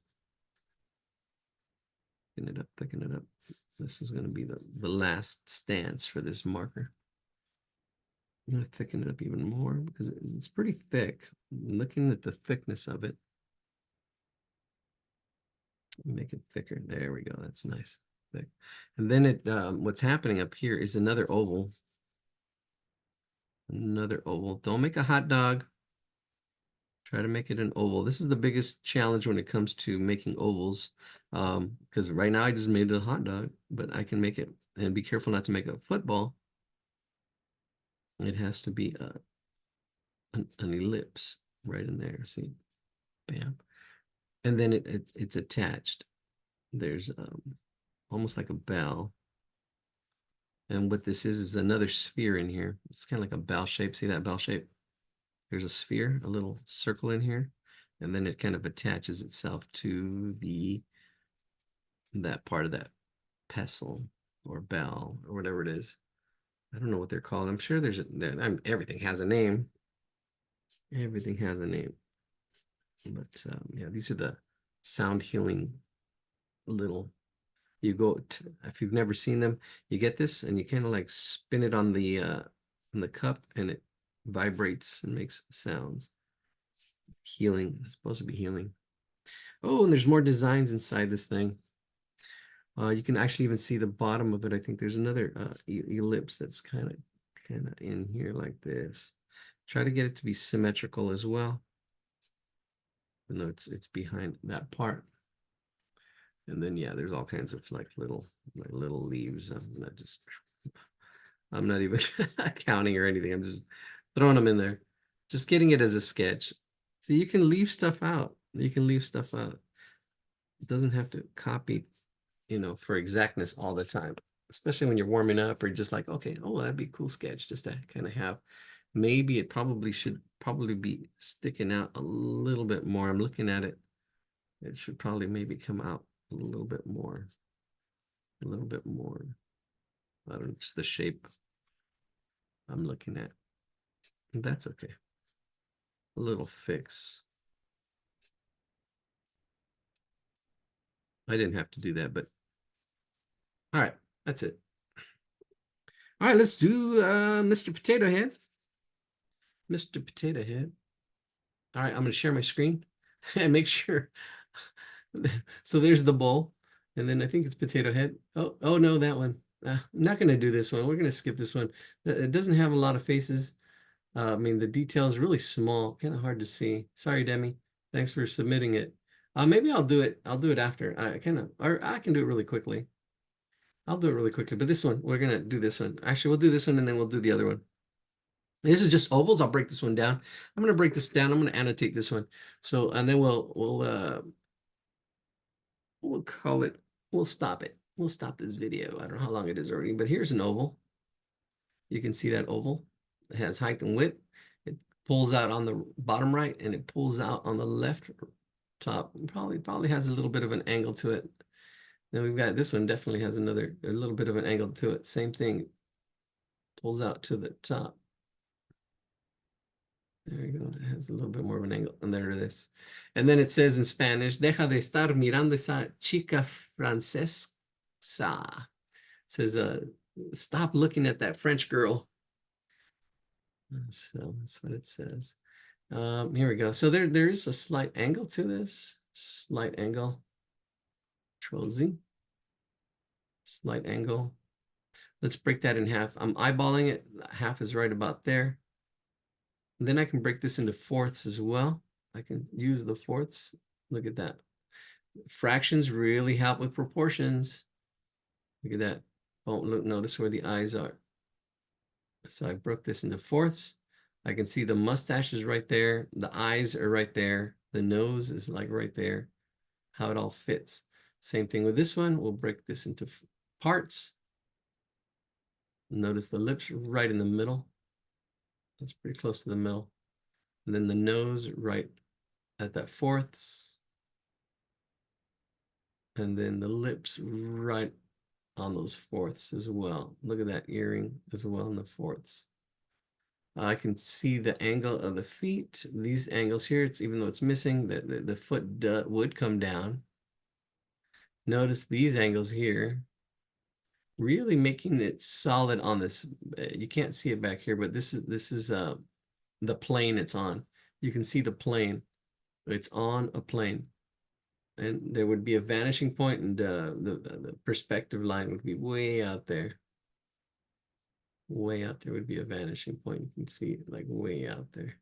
Thicken it up, thicken it up. This is going to be the last stance for this marker. I'm going to thicken it up even more because it's pretty thick. Looking at the thickness of it, make it thicker. There we go. That's nice, thick. And then it, what's happening up here is another oval. Another oval. Don't make a hot dog. Try to make it an oval. This is the biggest challenge when it comes to making ovals. Because right now I just made it a hot dog, but I can make it, and be careful not to make a football. It has to be an ellipse right in there. See, bam. And then it's attached. There's almost like a bell. And what this is another sphere in here. It's kind of like a bell shape. See that bell shape? There's a sphere, a little circle in here, and then it kind of attaches itself to that part of that pestle or bell or whatever it is. I don't know what they're called. I'm sure everything has a name. Everything has a name. But yeah, these are the sound healing little. You go to, if you've never seen them, you get this and you kind of like spin it on the cup, and it vibrates and makes sounds. Healing. It's supposed to be healing. Oh, and there's more designs inside this thing. You can actually even see the bottom of it. I think there's another ellipse that's kind of in here like this. Try to get it to be symmetrical as well. Even though it's behind that part. And then yeah, there's all kinds of like little leaves. I'm not even counting or anything. I'm just throwing them in there. Just getting it as a sketch. So you can leave stuff out. You can leave stuff out. It doesn't have to copy, for exactness all the time, especially when you're warming up or just like, okay, oh, that'd be a cool sketch just to kind of have. Maybe it should be sticking out a little bit more. I'm looking at it. It should probably maybe come out a little bit more. A little bit more. I don't know, just the shape I'm looking at. That's okay. A little fix. I didn't have to do that, but all right, that's it. All right, let's do Mr. Potato Head. Mr. Potato Head. All right, I'm going to share my screen and make sure. So there's the bowl, and then I think it's Potato Head. Oh no, that one. I'm not going to do this one. We're going to skip this one. It doesn't have a lot of faces. I mean, the detail is really small, kind of hard to see. Sorry, Demi. Thanks for submitting it. Maybe I'll do it. I'll do it after. I can do it really quickly. I'll do it really quickly. But this one, we're gonna do this one. Actually, we'll do this one and then we'll do the other one. This is just ovals. I'll break this one down. I'm gonna break this down. I'm gonna annotate this one. So, and then we'll call it. We'll stop it. We'll stop this video. I don't know how long it is already, but here's an oval. You can see that oval. It has height and width. It pulls out on the bottom right and it pulls out on the left top. Probably has a little bit of an angle to it. Then we've got this one, definitely has a little bit of an angle to it. Same thing, pulls out to the top. There you go. It has a little bit more of an angle. And there it is. And then it says in Spanish, deja de estar mirando esa chica francesa. It says, stop looking at that French girl. So that's what it says. Here we go. So there is a slight angle to this. Slight angle. Control Z. Slight angle. Let's break that in half. I'm eyeballing it. Half is right about there. And then I can break this into fourths as well. I can use the fourths. Look at that. Fractions really help with proportions. Look at that. Oh, look, notice where the eyes are. So I broke this into fourths. I can see the mustache is right there. The eyes are right there. The nose is like right there. How it all fits. Same thing with this one. We'll break this into parts. Notice the lips right in the middle. That's pretty close to the middle. And then the nose right at that fourths. And then the lips right on those fourths as well. Look at that earring as well in the fourths. I can see the angle of the feet. These angles here, it's even though it's missing, the foot would come down. Notice these angles here, really making it solid on this. You can't see it back here, but this is the plane it's on. You can see the plane. It's on a plane. And there would be a vanishing point, and the perspective line would be way out there. Way out there would be a vanishing point. You can see it like way out there.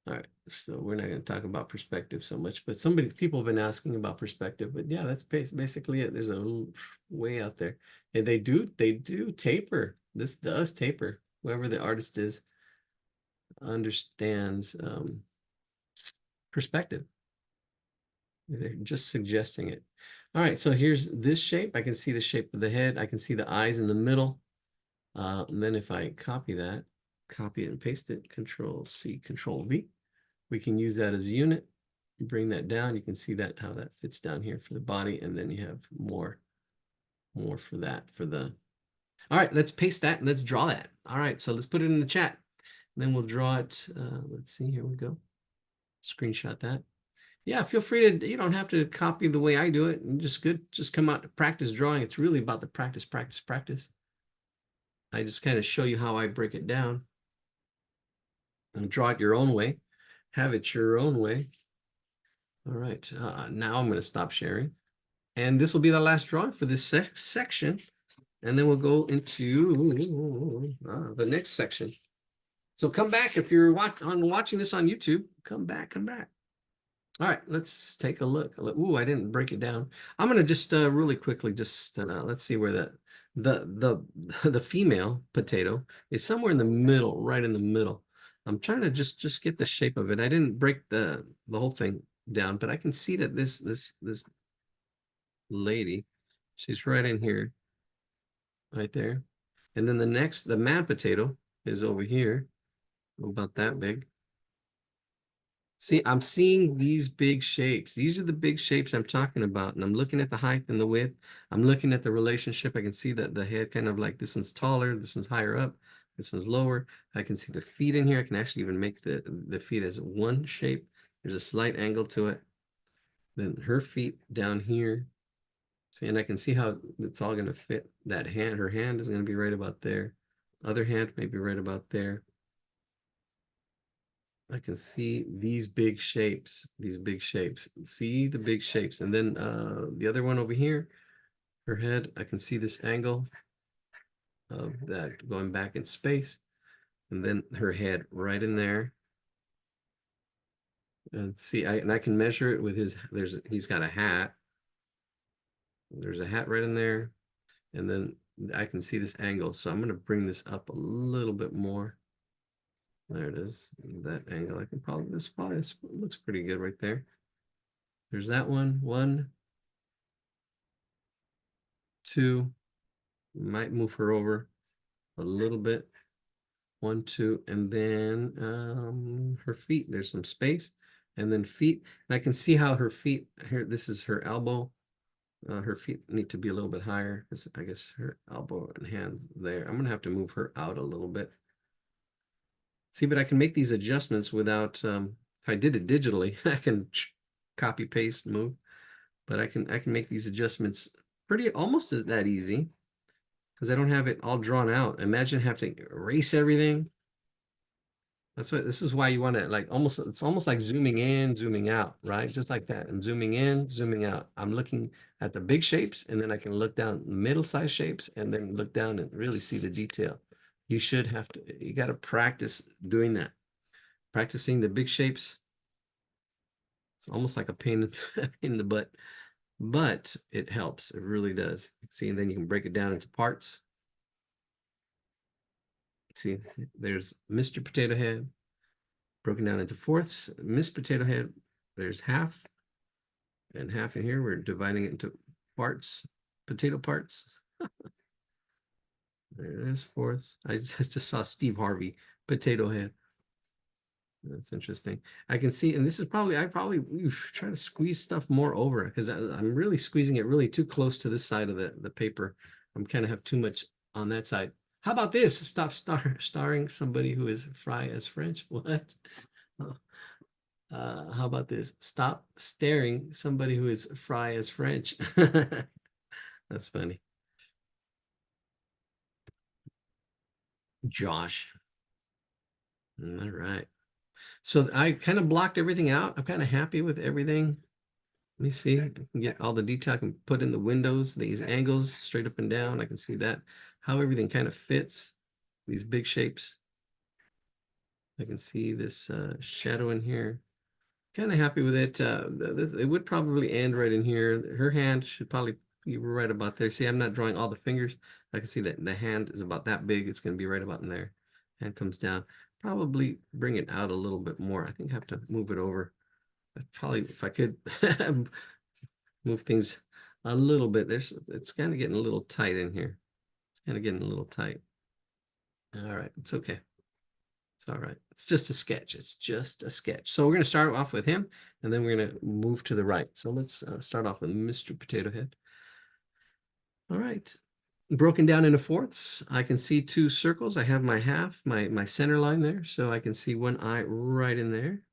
All right, so we're not going to talk about perspective so much, but people have been asking about perspective, but yeah, that's basically it. There's a little way out there, and they do taper. This does taper. Whoever the artist is understands perspective. They're just suggesting it. All right, so here's this shape. I can see the shape of the head. I can see the eyes in the middle. And then if I copy that, copy it and paste it, Control C, Control V, we can use that as a unit. Bring that down. You can see that how that fits down here for the body, and then you have more for that for the. All right, let's paste that and let's draw that. All right, so let's put it in the chat. And then we'll draw it. Let's see, here we go. Screenshot that. Yeah, feel free to, you don't have to copy the way I do it. And just come out to practice drawing. It's really about the practice. I just kind of show you how I break it down. And draw it your own way. Have it your own way. All right, now I'm going to stop sharing. And this will be the last drawing for this section. And then we'll go into the next section. So come back if you're watching this on YouTube. Come back. All right, let's take a look. Ooh, I didn't break it down. I'm going to just really quickly just let's see where the female potato is somewhere in the middle, right in the middle. I'm trying to just get the shape of it. I didn't break the whole thing down, but I can see that this lady, she's right in here, right there. And then the mad potato is over here, about that big. See, I'm seeing these big shapes. These are the big shapes I'm talking about. And I'm looking at the height and the width. I'm looking at the relationship. I can see that the head kind of like this one's taller, this one's higher up, this one's lower. I can see the feet in here. I can actually even make the feet as one shape. There's a slight angle to it. Then her feet down here. See, and I can see how it's all going to fit that hand. Her hand is going to be right about there. Other hand maybe right about there. I can see these big shapes, See the big shapes. And then the other one over here, her head, I can see this angle of that going back in space. And then her head right in there. And see, I can measure it with he's got a hat. There's a hat right in there. And then I can see this angle. So I'm going to bring this up a little bit more. There it is, that angle. I can this looks pretty good right there. There's that one. 1, 2. Might move her over a little bit. 1, 2, and then her feet. There's some space, and then feet. And I can see how her feet here. This is her elbow. Her feet need to be a little bit higher. I guess her elbow and hand there. I'm gonna have to move her out a little bit. See, but I can make these adjustments without, if I did it digitally, I can copy, paste, move, but I can make these adjustments almost as that easy because I don't have it all drawn out. Imagine having to erase everything. This is why you want to it's almost like zooming in, zooming out, right? Just like that. I'm zooming in, zooming out. I'm looking at the big shapes, and then I can look down middle-sized shapes and then look down and really see the detail. You got to practice doing that. Practicing the big shapes. It's almost like a pain in the butt, but it helps. It really does. See, and then you can break it down into parts. See, there's Mr. Potato Head, broken down into fourths. Miss Potato Head, there's half, and half in here. We're dividing it into parts, potato parts. There it is, fourths. I just saw Steve Harvey, Potato Head. That's interesting. I can see, and this is I probably try to squeeze stuff more over because I'm really squeezing it really too close to this side of the paper. I'm kind of have too much on that side. How about this? Stop starring somebody who is fry as French. What? Oh, how about this? Stop staring somebody who is fry as French. That's funny. Josh. All right. So I kind of blocked everything out. I'm kind of happy with everything. Let me see. I can get all the detail. I can put in the windows, these angles straight up and down. I can see that, how everything kind of fits, these big shapes. I can see this shadow in here. Kind of happy with it. It would probably end right in here. Her hand should probably be right about there. See, I'm not drawing all the fingers. I can see that the hand is about that big. It's going to be right about in there. Hand comes down. Probably bring it out a little bit more. I think I have to move it over. Probably, if I could move things a little bit. It's kind of getting a little tight in here. It's kind of getting a little tight. All right, it's okay. It's all right. It's just a sketch. It's just a sketch. So we're going to start off with him, and then we're going to move to the right. So let's start off with Mr. Potato Head. All right. Broken down into fourths. I can see two circles. I have my half, my center line there. So I can see one eye right in there,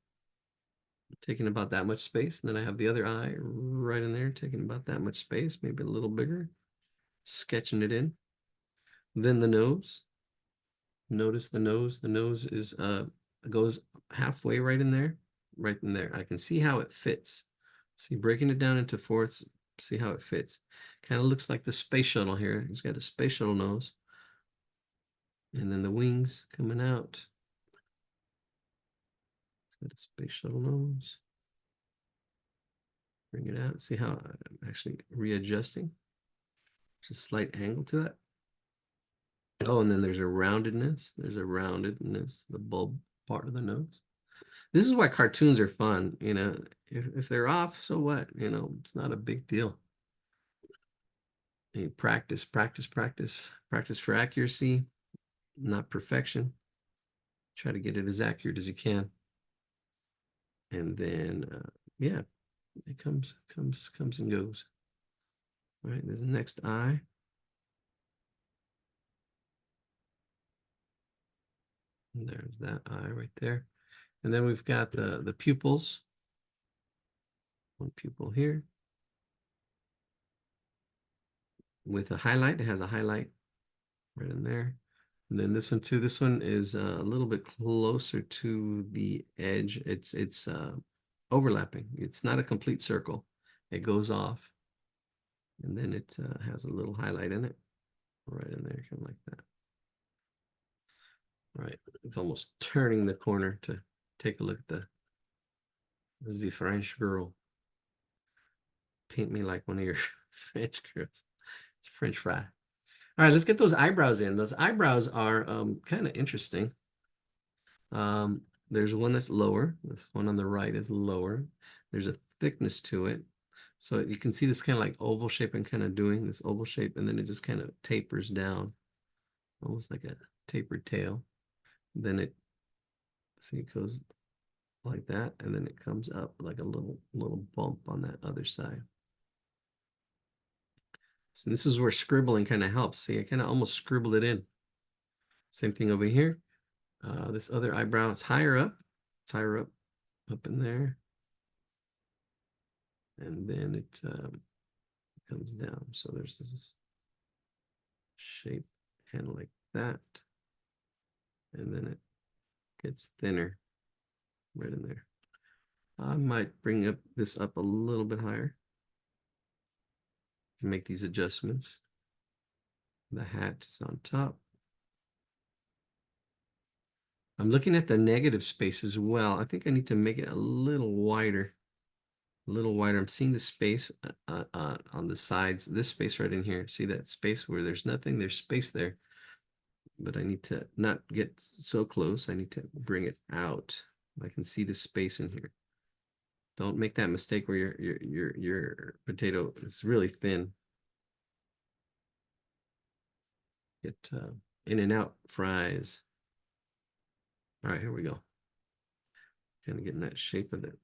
taking about that much space. And then I have the other eye right in there, taking about that much space, maybe a little bigger, sketching it in. Then the nose. Notice the nose. The nose is goes halfway right in there, right in there. I can see how it fits. See, breaking it down into fourths, see how it fits. Kind of looks like the space shuttle here. He's got a space shuttle nose. And then the wings coming out. It's got a space shuttle nose. Bring it out. See how I'm actually readjusting. There's a slight angle to that. Oh, and then there's a roundedness. There's a roundedness, the bulb part of the nose. This is why cartoons are fun, you know. If they're off, so what? You know, it's not a big deal. You practice, practice, practice, practice for accuracy, not perfection. Try to get it as accurate as you can. And then, yeah, it comes and goes. All right, there's the next eye. And there's that eye right there. And then we've got the pupils. One pupil here. With a highlight, it has a highlight right in there. And then this one too. This one is a little bit closer to the edge. It's overlapping. It's not a complete circle. It goes off, and then it has a little highlight in it, right in there, kind of like that. All right, it's almost turning the corner to take a look at the French girl. Paint me like one of your French girls. It's French fry. All right, let's get those eyebrows in. Those eyebrows are kind of interesting. There's one that's lower. This one on the right is lower. There's a thickness to it. So you can see this kind of like oval shape and kind of doing this oval shape, and then it just kind of tapers down, almost like a tapered tail. Then it, see, it goes like that, and then it comes up like a little bump on that other side. So this is where scribbling kind of helps. See, I kind of almost scribbled it in. Same thing over here. This other eyebrow, it's higher up. It's higher up in there. And then it comes down. So there's this shape kind of like that. And then it gets thinner right in there. I might bring this up a little bit higher to make these adjustments. The hat is on top. I'm looking at the negative space as well. I think I need to make it a little wider. A little wider. I'm seeing the space on the sides. This space right in here. See that space where there's nothing? There's space there. But I need to not get so close. I need to bring it out. I can see the space in here. Don't make that mistake where your potato is really thin. Get in and out fries. All right, here we go. Kind of getting that shape of it.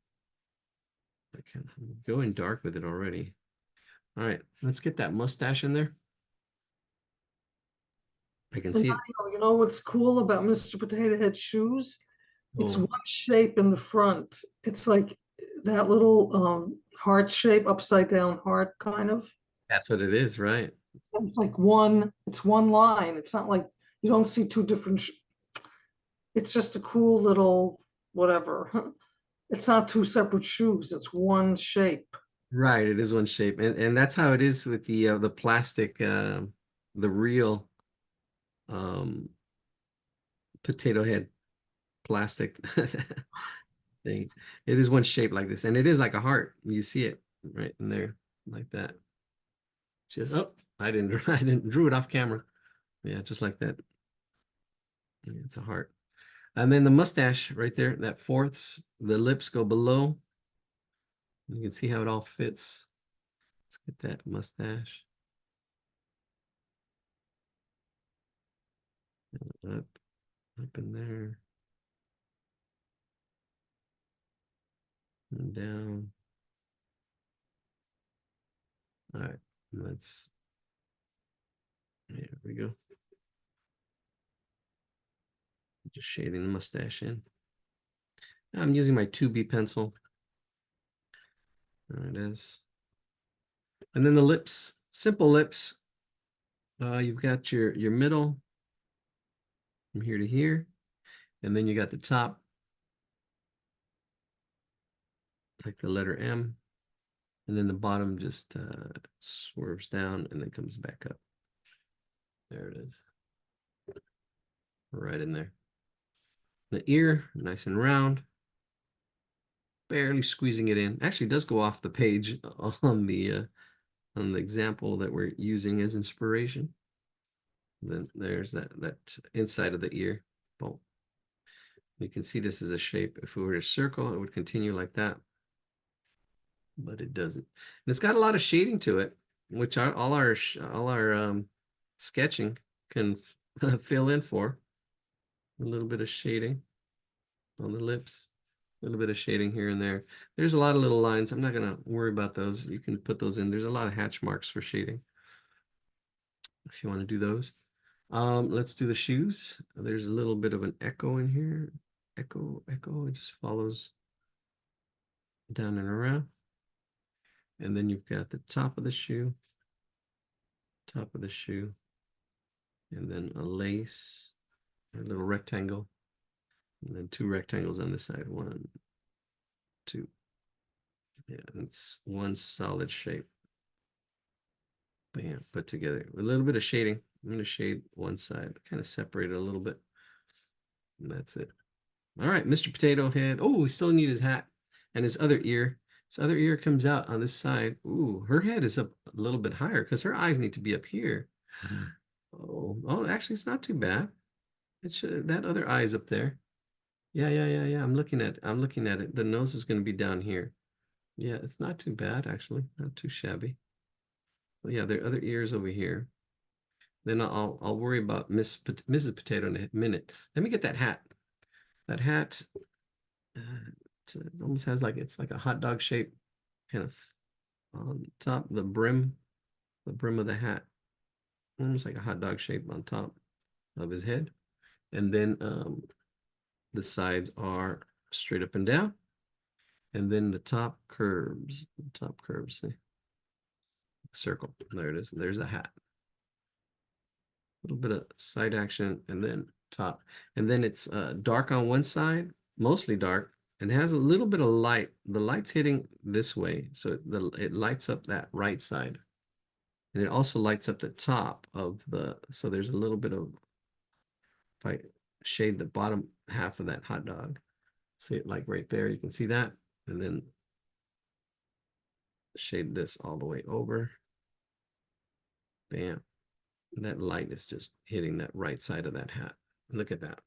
I can go in dark with it already. All right, let's get that mustache in there. I can And see it. you know what's cool about Mr. Potato Head shoes? It's Oh, one shape in the front. It's like that little heart shape, upside down heart kind of. that's what it is, right? It's like it's one line. It's not like you don't see two different. It's just a cool little whatever. It's not two separate shoes. It's one shape. Right, it is one shape, and that's how it is with the plastic, the real um potato head plastic thing. It is one shape like this, and it is like a heart. You see it right in there, like that. Just I didn't I didn't drew it off camera. Yeah, just like that. Yeah, it's a heart. And then the mustache right there, that fourths, the lips go below. You can see how it all fits. Let's get that mustache up, up in there and down. All right, let's, there we go. Just shading the mustache in. I'm using my 2B pencil. There it is. And then the lips, simple lips. You've got your middle from here to here, and then you got the top, like the letter M, and then the bottom just swerves down and then comes back up. There it is, right in there. The ear, nice and round, barely squeezing it in. Actually, it does go off the page on the example that we're using as inspiration. Then there's that inside of the ear. Boom. You can see this is a shape. If we were to circle, it would continue like that, but it doesn't. And it's got a lot of shading to it, which all our sketching can fill in for. A little bit of shading on the lips, a little bit of shading here and there. There's a lot of little lines. I'm not gonna worry about those. You can put those in. There's a lot of hatch marks for shading if you want to do those. Let's do the shoes. There's a little bit of an echo in here. Echo, echo. It just follows down and around. And then you've got the top of the shoe, and then a lace, a little rectangle, and then two rectangles on this side. One, two. Yeah, it's one solid shape. Bam, put together. A little bit of shading. I'm going to shade one side, kind of separate it a little bit. And that's it. All right, Mr. Potato Head. Oh, we still need his hat and his other ear. His other ear comes out on this side. Ooh, her head is up a little bit higher because her eyes need to be up here. Oh, actually, it's not too bad. It should, that other eye is up there. Yeah. I'm looking at it. The nose is going to be down here. Yeah, it's not too bad, actually. Not too shabby. Well, yeah, there are other ears over here. Then I'll worry about Mrs. Potato in a minute. Let me get that hat. That hat it almost has like it's like a hot dog shape, kind of on top, the brim of the hat, almost like a hot dog shape on top of his head. And then the sides are straight up and down. And then the top curves, see, circle. There it is. There's a hat. A little bit of side action and then top. And then it's dark on one side, mostly dark, and has a little bit of light. The light's hitting this way, so it lights up that right side. And it also lights up the top of so there's a little bit of, if I shade the bottom half of that hot dog, see it like right there, you can see that. And then shade this all the way over. Bam. That light is just hitting that right side of that hat. Look at that.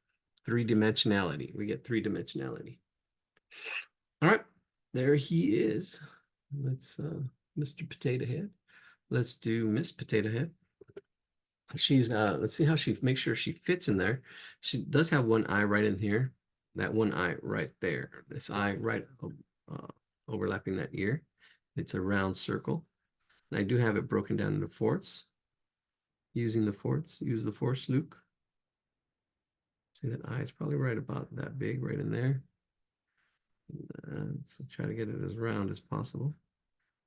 Three-dimensionality. We get three-dimensionality. All right, there he is. Let's Mr. Potato Head. Let's do Miss Potato Head. She's let's see how she makes sure she fits in there. She does have one eye right in here. That one eye right there. This eye right overlapping that ear. It's a round circle. And I do have it broken down into fourths. using the fourths. Use the force, Luke. See, that eye is probably right about that big, right in there. So try to get it as round as possible.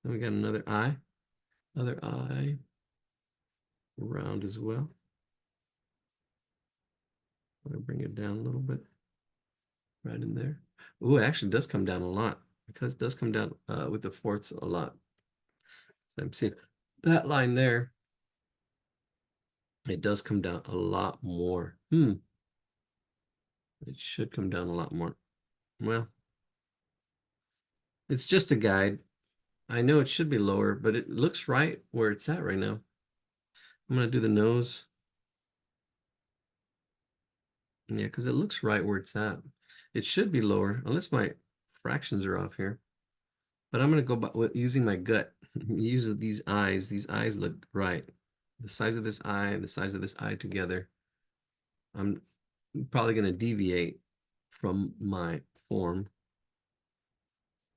Then we got another eye, round as well. I'm gonna bring it down a little bit, right in there. Oh, it actually does come down a lot, because it does come down with the fourths a lot. So I'm seeing that line there. It does come down a lot more. It should come down a lot more. Well, it's just a guide. I know it should be lower, but it looks right where it's at right now. I'm gonna do the nose. Yeah, because it looks right where it's at. It should be lower, unless my fractions are off here. But I'm gonna go by using my gut. Use these eyes. These eyes look right. The size of this eye and the size of this eye together. I'm probably gonna deviate from my form.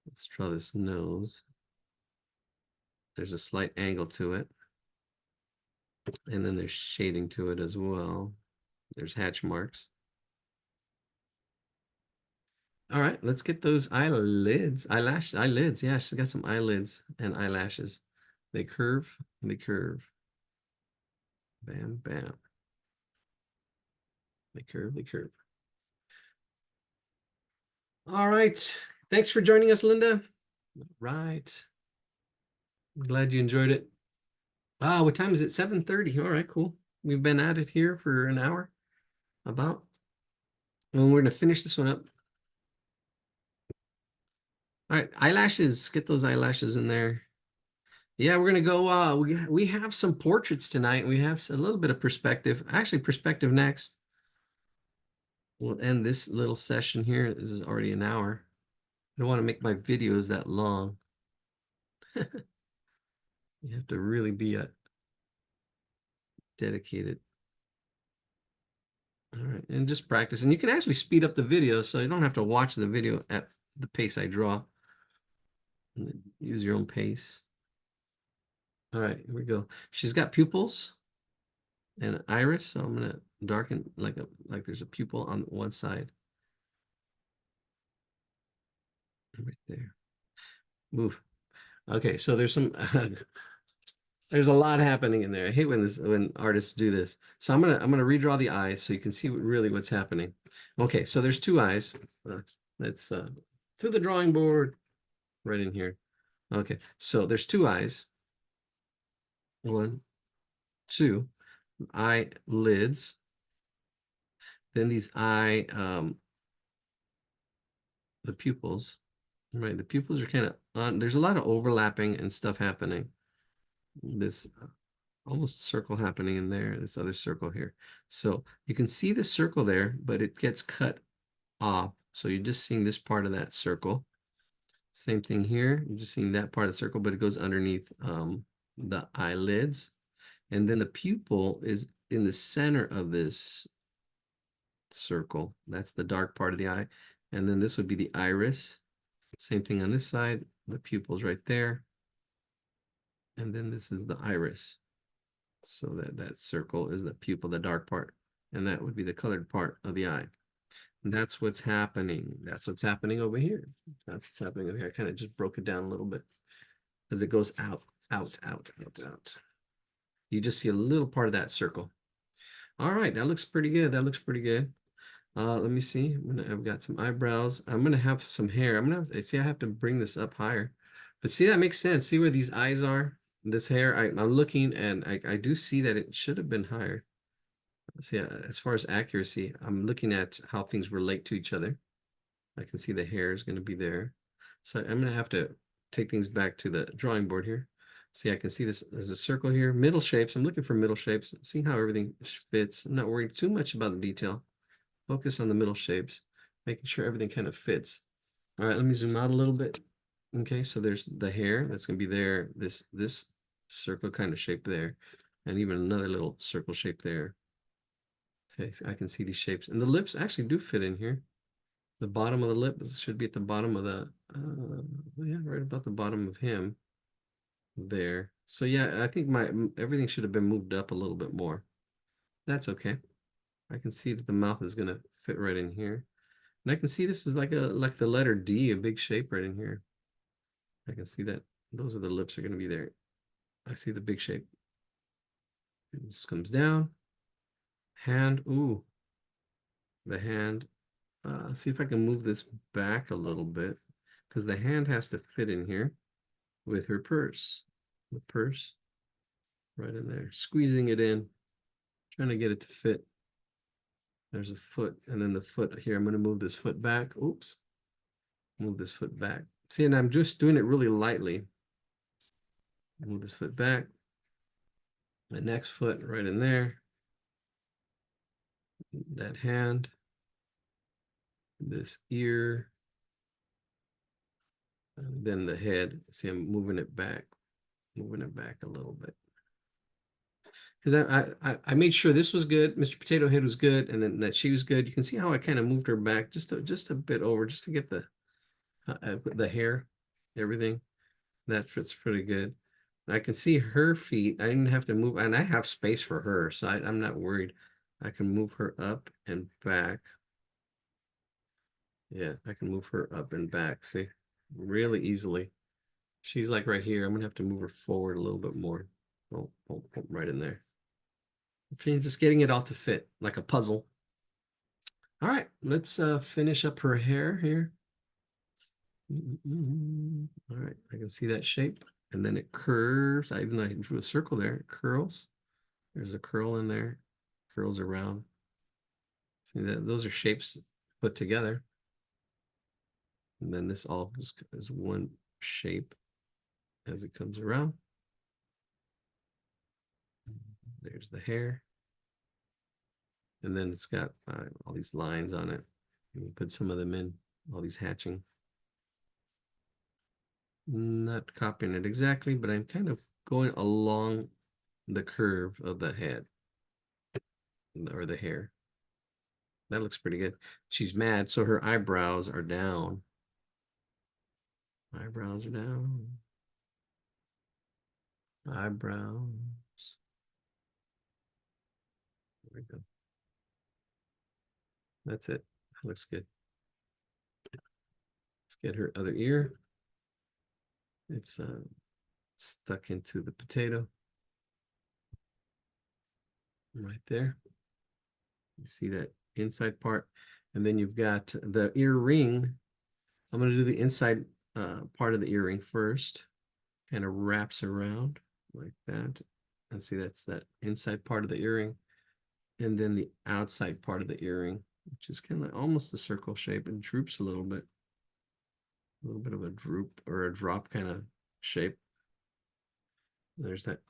Let's draw this nose. There's a slight angle to it. And then there's shading to it as well. There's hatch marks. All right, let's get those eyelids. Eyelids. Yeah, she's got some eyelids and eyelashes. They curve, they curve. Bam, bam. They curve, they curve. All right. Thanks for joining us, Linda. Right. I'm glad you enjoyed it. Ah, what time is it? 7:30. All right, cool. We've been at it here for an hour, about. And we're gonna finish this one up. All right, eyelashes. Get those eyelashes in there. Yeah, we're gonna go. We have some portraits tonight. We have a little bit of perspective. Actually, perspective next. We'll end this little session here. This is already an hour. I don't want to make my videos that long. You have to really be dedicated. All right, and just practice. And you can actually speed up the video, so you don't have to watch the video at the pace I draw. Use your own pace. All right, here we go. She's got pupils and an iris, so I'm gonna darken like there's a pupil on one side. Right there. Move. Okay, so there's some there's a lot happening in there. I hate when artists do this. So I'm gonna redraw the eyes so you can see really what's happening. Okay, so there's two eyes. Let's to the drawing board, right in here. Okay, so there's two eyes. One, two eyelids. Then these the pupils. Right, the pupils are kind of on. There's a lot of overlapping and stuff happening. This almost circle happening in there, this other circle here. So you can see the circle there, but it gets cut off. So you're just seeing this part of that circle. Same thing here. You're just seeing that part of the circle, but it goes underneath the eyelids. And then the pupil is in the center of this circle. That's the dark part of the eye. And then this would be the iris. Same thing on this side. The pupil's right there. And then this is the iris. So that circle is the pupil, the dark part. And that would be the colored part of the eye. And that's what's happening. That's what's happening over here. That's what's happening over here. I kind of just broke it down a little bit as it goes out, out, out, out, out. You just see a little part of that circle. All right, that looks pretty good. That looks pretty good. Let me see. I've got some eyebrows. I'm gonna have some hair. I'm gonna have, see. I have to bring this up higher, but see, that makes sense. See where these eyes are? This hair. I'm looking, and I do see that it should have been higher. See, as far as accuracy, I'm looking at how things relate to each other. I can see the hair is going to be there, so I'm going to have to take things back to the drawing board here. See, I can see this as a circle here. Middle shapes. I'm looking for middle shapes. See how everything fits. I'm not worried too much about the detail. Focus on the middle shapes, making sure everything kind of fits. All right, let me zoom out a little bit. Okay, so there's the hair that's gonna be there, this circle kind of shape there, and even another little circle shape there. Okay, so I can see these shapes, and the lips actually do fit in here. The bottom of the lip should be at the bottom of the, yeah, right about the bottom of him. there. So yeah, I think my everything should have been moved up a little bit more. That's okay. I can see that the mouth is gonna fit right in here. And I can see this is like the letter D, a big shape right in here. I can see that those are the lips are gonna be there. I see the big shape. And this comes down. Hand, ooh, the hand. See if I can move this back a little bit because the hand has to fit in here with her purse. The purse right in there, squeezing it in, trying to get it to fit. There's a foot, and then the foot here. I'm going to move this foot back. Oops, move this foot back. See, and I'm just doing it really lightly. Move this foot back. The next foot right in there. That hand. This ear. And then the head. See, I'm moving it back a little bit. Because I made sure this was good, Mr. Potato Head was good, and then that she was good. You can see how I kind of moved her back just a bit over, just to get the hair, everything. That fits pretty good. I can see her feet. I didn't have to move, and I have space for her, so I'm not worried. I can move her up and back. Yeah, I can move her up and back. See, really easily. She's like right here. I'm gonna have to move her forward a little bit more. Oh, right in there. Just getting it all to fit like a puzzle. All right, let's finish up her hair here. All right, I can see that shape. And then it curves. Even though I drew a circle there, it curls. There's a curl in there, curls around. See that those are shapes put together. And then this all just is one shape as it comes around. There's the hair. And then it's got all these lines on it. We put some of them in, all these hatching. Not copying it exactly, but I'm kind of going along the curve of the head or the hair. That looks pretty good. She's mad, so her eyebrows are down. Eyebrows are down. Eyebrows. There we go. That's it. That looks good. Let's get her other ear. It's stuck into the potato. Right there. You see that inside part. And then you've got the ear ring. I'm going to do the inside part of the earring first. Kind of wraps around like that. And see, that's that inside part of the earring. And then the outside part of the earring, which is kind of almost a circle shape. It droops a little bit. A little bit of a droop or a drop kind of shape. There's that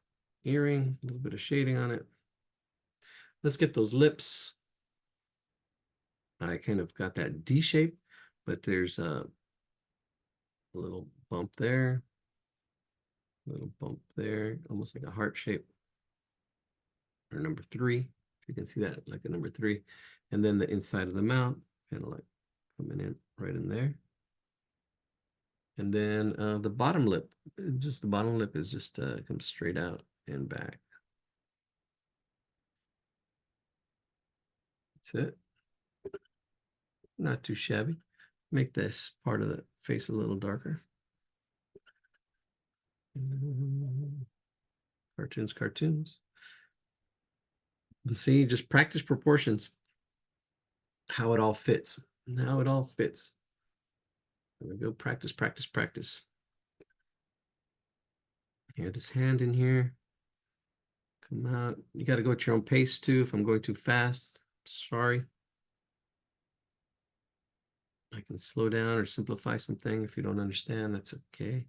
earring, a little bit of shading on it. Let's get those lips. I kind of got that D shape, but there's a little bump there, a little bump there, almost like a heart shape, or number 3. If you can see that, like a number 3. And then the inside of the mouth, kind of like coming in right in there. And then the bottom lip, just the bottom lip is just comes straight out and back. That's it. Not too shabby. Make this part of the face a little darker. Cartoons, cartoons. And see, just practice proportions. How it all fits. How it all fits. There we go. Practice, practice, practice. Here, this hand in here. Come out. You got to go at your own pace too. If I'm going too fast, sorry. I can slow down or simplify something. If you don't understand, that's okay.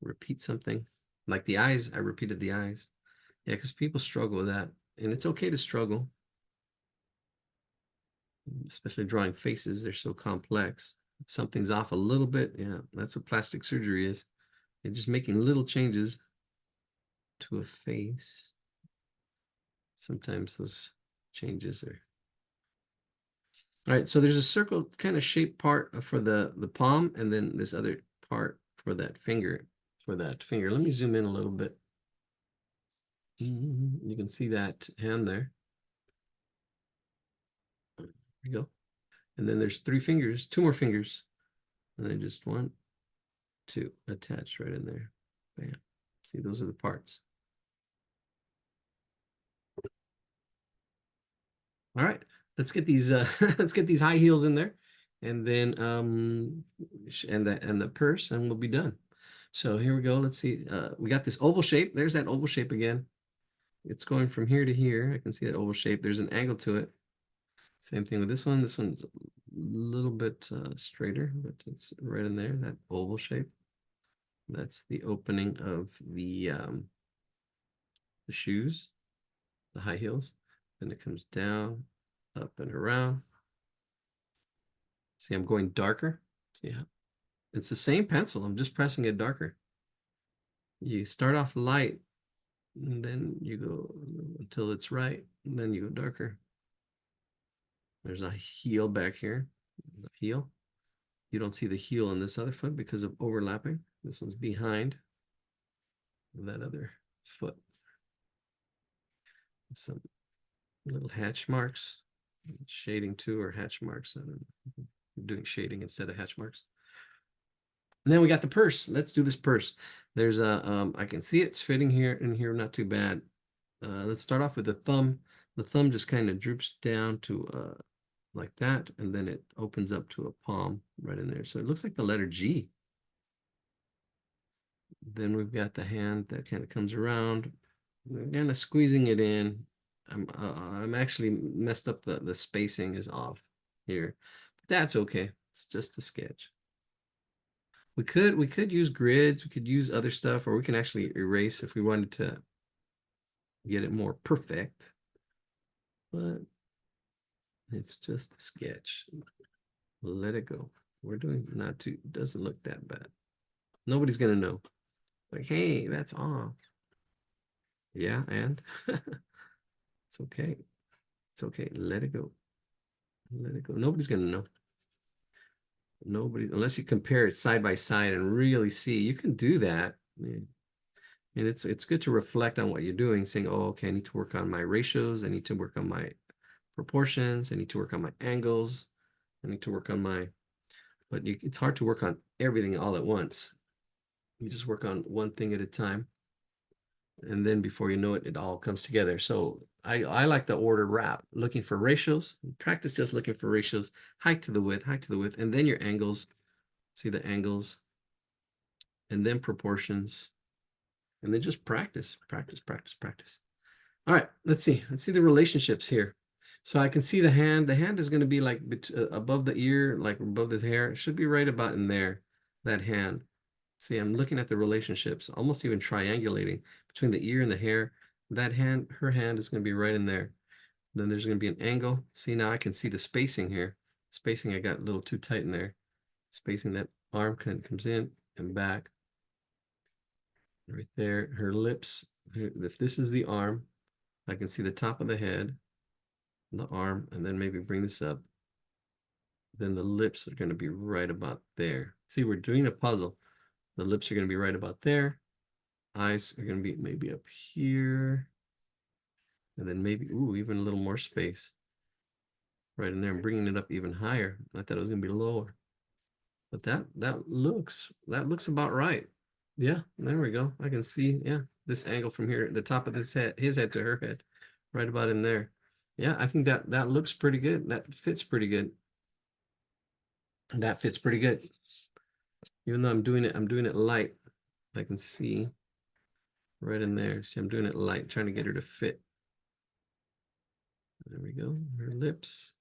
Repeat something. Like the eyes, I repeated the eyes. Yeah, because people struggle with that. And it's okay to struggle. Especially drawing faces, they're so complex. If something's off a little bit, yeah, that's what plastic surgery is. They're just making little changes to a face. Sometimes those changes are. All right, so there's a circle kind of shaped part for the palm, and then this other part for that finger, for that finger. Let me zoom in a little bit. You can see that hand there. There you go. And then there's 3 fingers, 2 more fingers. And then just 1, 2 attached right in there. Bam. See, those are the parts. All right, let's get these let's get these high heels in there, and then and the purse, and we'll be done. So here we go. Let's see. We got this oval shape. There's that oval shape again. It's going from here to here. I can see that oval shape. There's an angle to it. Same thing with this one. This one's a little bit straighter, but it's right in there, that oval shape. That's the opening of the shoes, the high heels. Then it comes down, up and around. See, I'm going darker. See how it's the same pencil. I'm just pressing it darker. You start off light, and then you go until it's right, and then you go darker. There's a heel back here, the heel. You don't see the heel on this other foot because of overlapping. This one's behind that other foot. Some little hatch marks, shading too, or hatch marks. I don't know. I'm doing shading instead of hatch marks. And then we got the purse. Let's do this purse. There's a, I can see it's fitting here and here, not too bad. Let's start off with the thumb. The thumb just kind of droops down to like that, and then it opens up to a palm right in there. So it looks like the letter G. Then we've got the hand that kind of comes around. We're kind of squeezing it in. I'm actually messed up, the spacing is off here. But that's okay. It's just a sketch. We could use grids, we could use other stuff, or we can actually erase if we wanted to get it more perfect. But it's just a sketch. Let it go. We're doing not too, doesn't look that bad. Nobody's gonna know. Like, hey, that's off. Yeah, and it's okay. It's okay. Let it go. Let it go. Nobody's gonna know. Nobody, unless you compare it side by side and really see. You can do that. And it's good to reflect on what you're doing, saying, oh, okay, I need to work on my ratios. I need to work on my proportions. I need to work on my angles. I need to work on my, but it's hard to work on everything all at once. You just work on one thing at a time. And then before you know it, it all comes together. So I like the order wrap, looking for ratios. Practice just looking for ratios, height to the width, and then your angles. See the angles, and then proportions, and then just practice. All right, let's see the relationships here. So I can see the hand. The hand is going to be like above the ear, like above the hair. It should be right about in there, that hand. See, I'm looking at the relationships, almost even triangulating between the ear and the hair. That hand, her hand is going to be right in there. Then there's going to be an angle. See, now I can see the spacing here. Spacing, I got a little too tight in there. Spacing, that arm kind of comes in and back. Right there, her lips. If this is the arm, I can see the top of the head, the arm, and then maybe bring this up. Then the lips are going to be right about there. See, we're doing a puzzle. The lips are going to be right about there. Eyes are going to be maybe up here. And then maybe, ooh, even a little more space right in there. I'm bringing it up even higher. I thought it was going to be lower. But that looks about right. Yeah, there we go. I can see, yeah, this angle from here, the top of this head, his head to her head, right about in there. Yeah, I think that looks pretty good. That fits pretty good. That fits pretty good. Even though I'm doing it light. I can see right in there. See, I'm doing it light, trying to get her to fit. There we go. Her lips,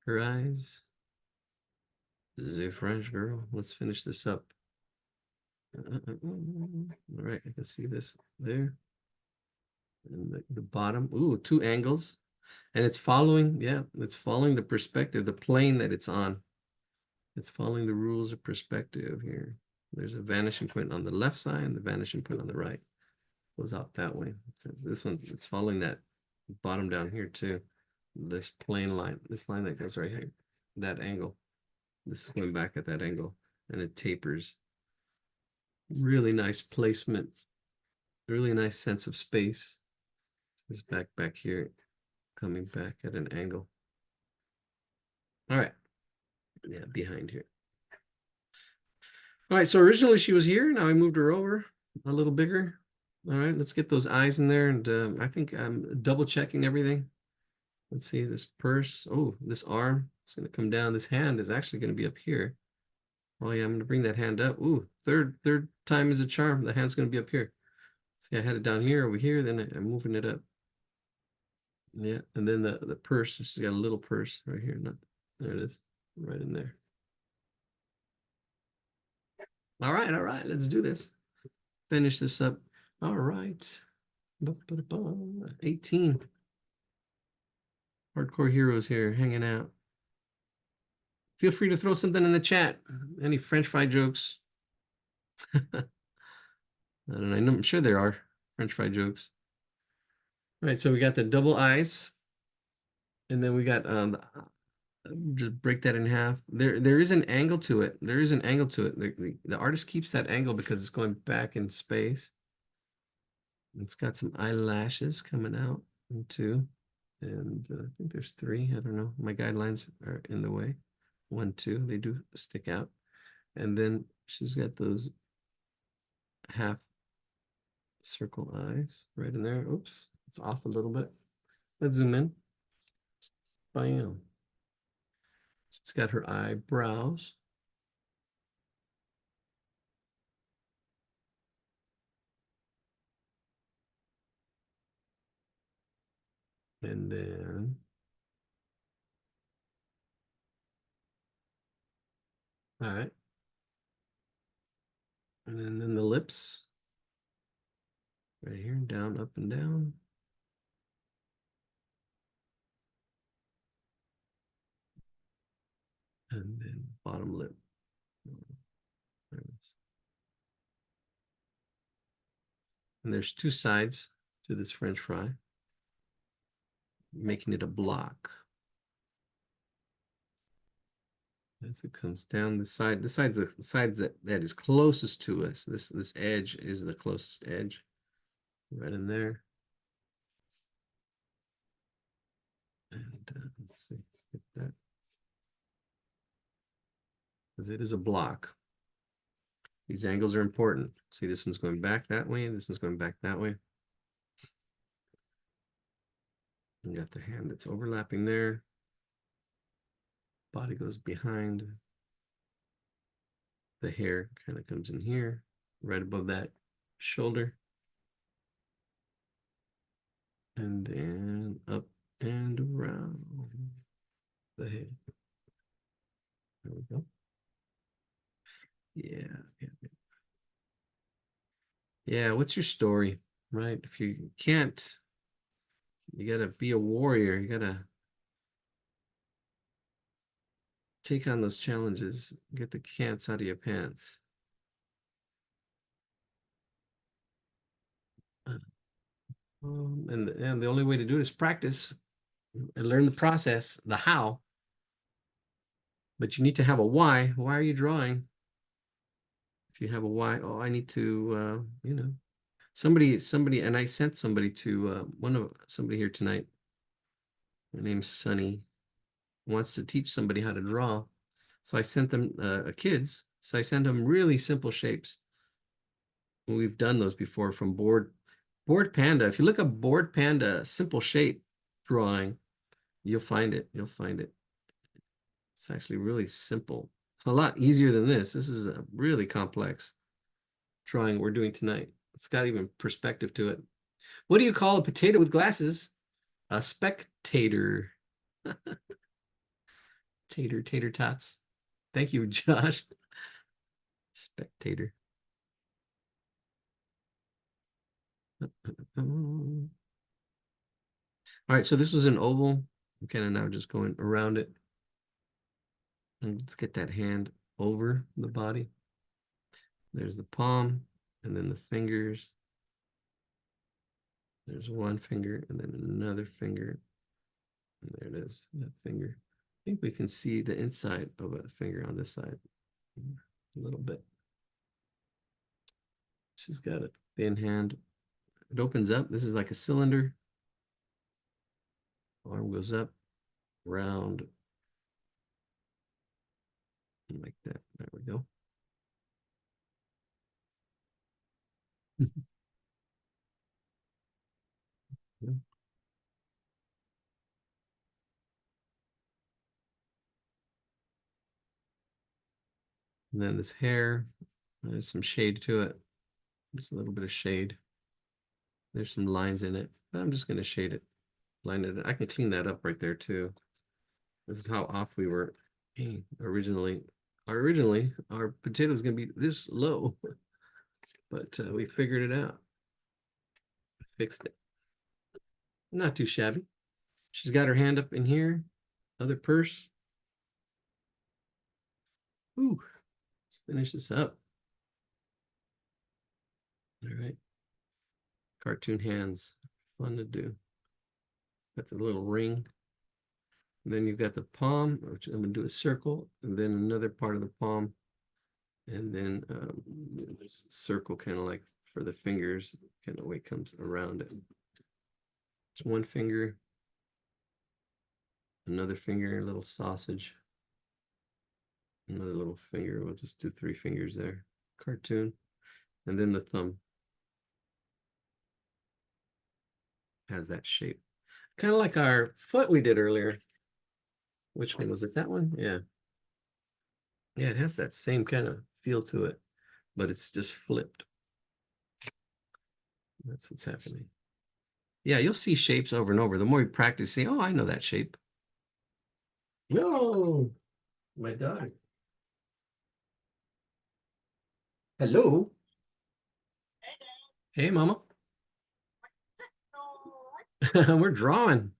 her eyes. This is a French girl. Let's finish this up. All right, I can see this there. And the bottom, ooh, 2 angles. And it's following, yeah, it's following the perspective, the plane that it's on. It's following the rules of perspective here. There's a vanishing point on the left side and the vanishing point on the right. Goes out that way. So this one, it's following that bottom down here too. This plane line, this line that goes right here, that angle. This is going back at that angle, and it tapers. Really nice placement. Really nice sense of space. This back here, coming back at an angle. All right. Yeah, behind here. All right, so originally she was here. Now I moved her over a little bigger. All right, let's get those eyes in there. And I think I'm double checking everything. Let's see this purse. Oh, this arm is going to come down. This hand is actually going to be up here. Oh yeah, I'm going to bring that hand up. Ooh, third time is a charm. The hand's going to be up here. See, I had it down here, over here, then I'm moving it up. Yeah, and then the purse, she's got a little purse right here. Not, there it is, right in there. All right, let's do this. Finish this up. All right. 18. Hardcore heroes here hanging out. Feel free to throw something in the chat. Any French fry jokes? I don't know. I'm sure there are French fry jokes. All right, so we got the double eyes. And then we got just break that in half. There is an angle to it. There is an angle to it. The artist keeps that angle because it's going back in space. It's got some eyelashes coming out too. And I think there's 3. I don't know. My guidelines are in the way. 1, 2, they do stick out. And then she's got those half circle eyes right in there. Oops, it's off a little bit. Let's zoom in. Bam. She's got her eyebrows. And then all right. And then the lips right here, down, up, and down. And then bottom lip. There it is. And there's 2 sides to this French fry, making it a block. As it comes down the side's the sides that is closest to us. This edge is the closest edge, right in there. And let's see, get that, because it is a block. These angles are important. See, this one's going back that way, and this one's going back that way. You got the hand that's overlapping there. Body goes behind. The hair kind of comes in here, right above that shoulder. And then up and around the head. There we go. Yeah. Yeah, what's your story, right? If you can't, you gotta be a warrior. You gotta take on those challenges. Get the cats out of your pants. And the only way to do it is practice and learn the process, the how. But you need to have a why. Why are you drawing? If you have a why, oh, I need to, somebody, and I sent somebody to somebody here tonight. Her name's Sunny. Wants to teach somebody how to draw. So I sent them kids. So I sent them really simple shapes. We've done those before from Board Panda. If you look up Board Panda simple shape drawing, you'll find it. You'll find it. It's actually really simple. A lot easier than this. This is a really complex drawing we're doing tonight. It's got even perspective to it. What do you call a potato with glasses? A spectator. Tater tots. Thank you, Josh. Spectator. All right, so this was an oval. I'm kind of now just going around it. And let's get that hand over the body. There's the palm, and then the fingers. There's one finger, and then another finger. And there it is, that finger. I think we can see the inside of a finger on this side a little bit. She's got a thin hand. It opens up. This is like a cylinder. Arm goes up, round, like that. There we go. And then this hair, there's some shade to it. Just a little bit of shade. There's some lines in it. I'm just going to shade it, line it. I can clean that up right there too. This is how off we were originally. Originally, our potato is going to be this low, but we figured it out. Fixed it. Not too shabby. She's got her hand up in here. Other purse. Ooh, let's finish this up. All right. Cartoon hands. Fun to do. Got the little ring. And then you've got the palm, which I'm going to do a circle, and then another part of the palm. And then this circle kind of like for the fingers, kind of way comes around it. It's one finger, another finger, a little sausage, another little finger. We'll just do 3 fingers there. Cartoon. And then the thumb has that shape. Kind of like our foot we did earlier. Which one was it? That one? Yeah. Yeah, it has that same kind of feel to it, but it's just flipped. That's what's happening. Yeah, you'll see shapes over and over. The more you practice, see, oh, I know that shape. Whoa, my dog. Hello. Hey, Mama. We're drawing.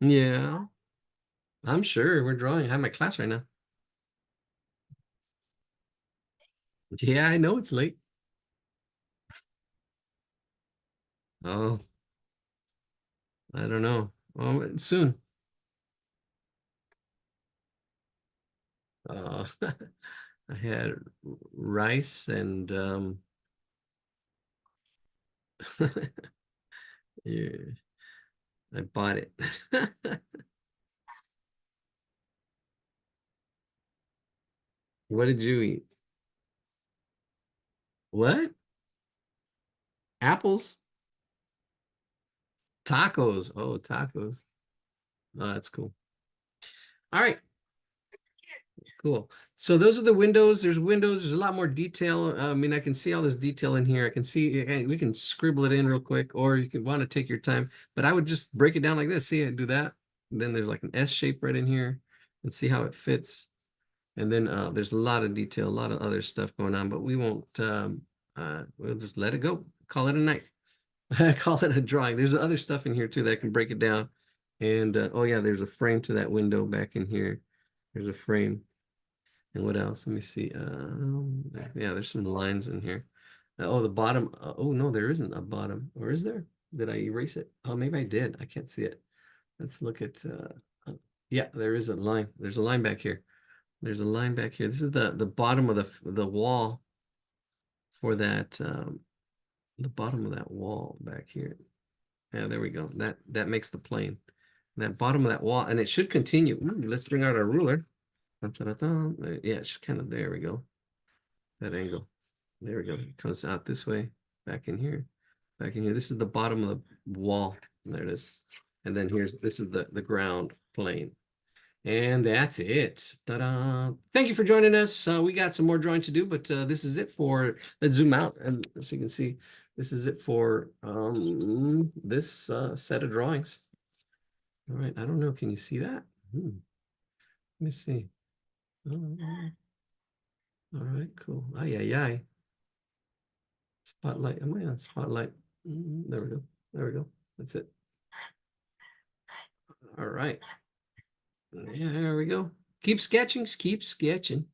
Yeah, I'm sure we're drawing. I have my class right now. Yeah, I know it's late. Oh, I don't know. Oh, soon. I had rice and yeah, I bought it. What did you eat? What? Apples? Tacos. Oh, tacos. Oh, that's cool. All right. Cool. So those are the windows. There's windows. There's a lot more detail. I mean, I can see all this detail in here. I can see, we can scribble it in real quick, or you can want to take your time, but I would just break it down like this. See, I do that. And then there's like an S shape right in here and see how it fits. And then there's a lot of detail, a lot of other stuff going on, but we won't, we'll just let it go. Call it a night. I call it a drawing. There's other stuff in here too that can break it down. And oh yeah, there's a frame to that window back in here. There's a frame. And what else? Let me see. Yeah, there's some lines in here. Oh, the bottom. Oh no, there isn't a bottom. Or is there? Did I erase it? Oh, maybe I did. I can't see it. Let's look at. Yeah, there is a line. There's a line back here. There's a line back here. This is the bottom of the wall for that. The bottom of that wall back here. Yeah, there we go. That makes the plane. That bottom of that wall, and it should continue. Ooh, let's bring out our ruler. Yeah, it's kind of there we go. That angle. There we go. It comes out this way, back in here, back in here. This is the bottom of the wall. There it is. And then this is the ground plane. And that's it. Ta-da. Thank you for joining us. We got some more drawing to do, but this is it for, let's zoom out. And as you can see, this is it for this set of drawings. All right. I don't know. Can you see that? Let me see. All right, cool. Ay, ay, ay. Spotlight. Am I on spotlight? There we go. There we go. That's it. All right. Yeah, there we go. Keep sketching. Keep sketching.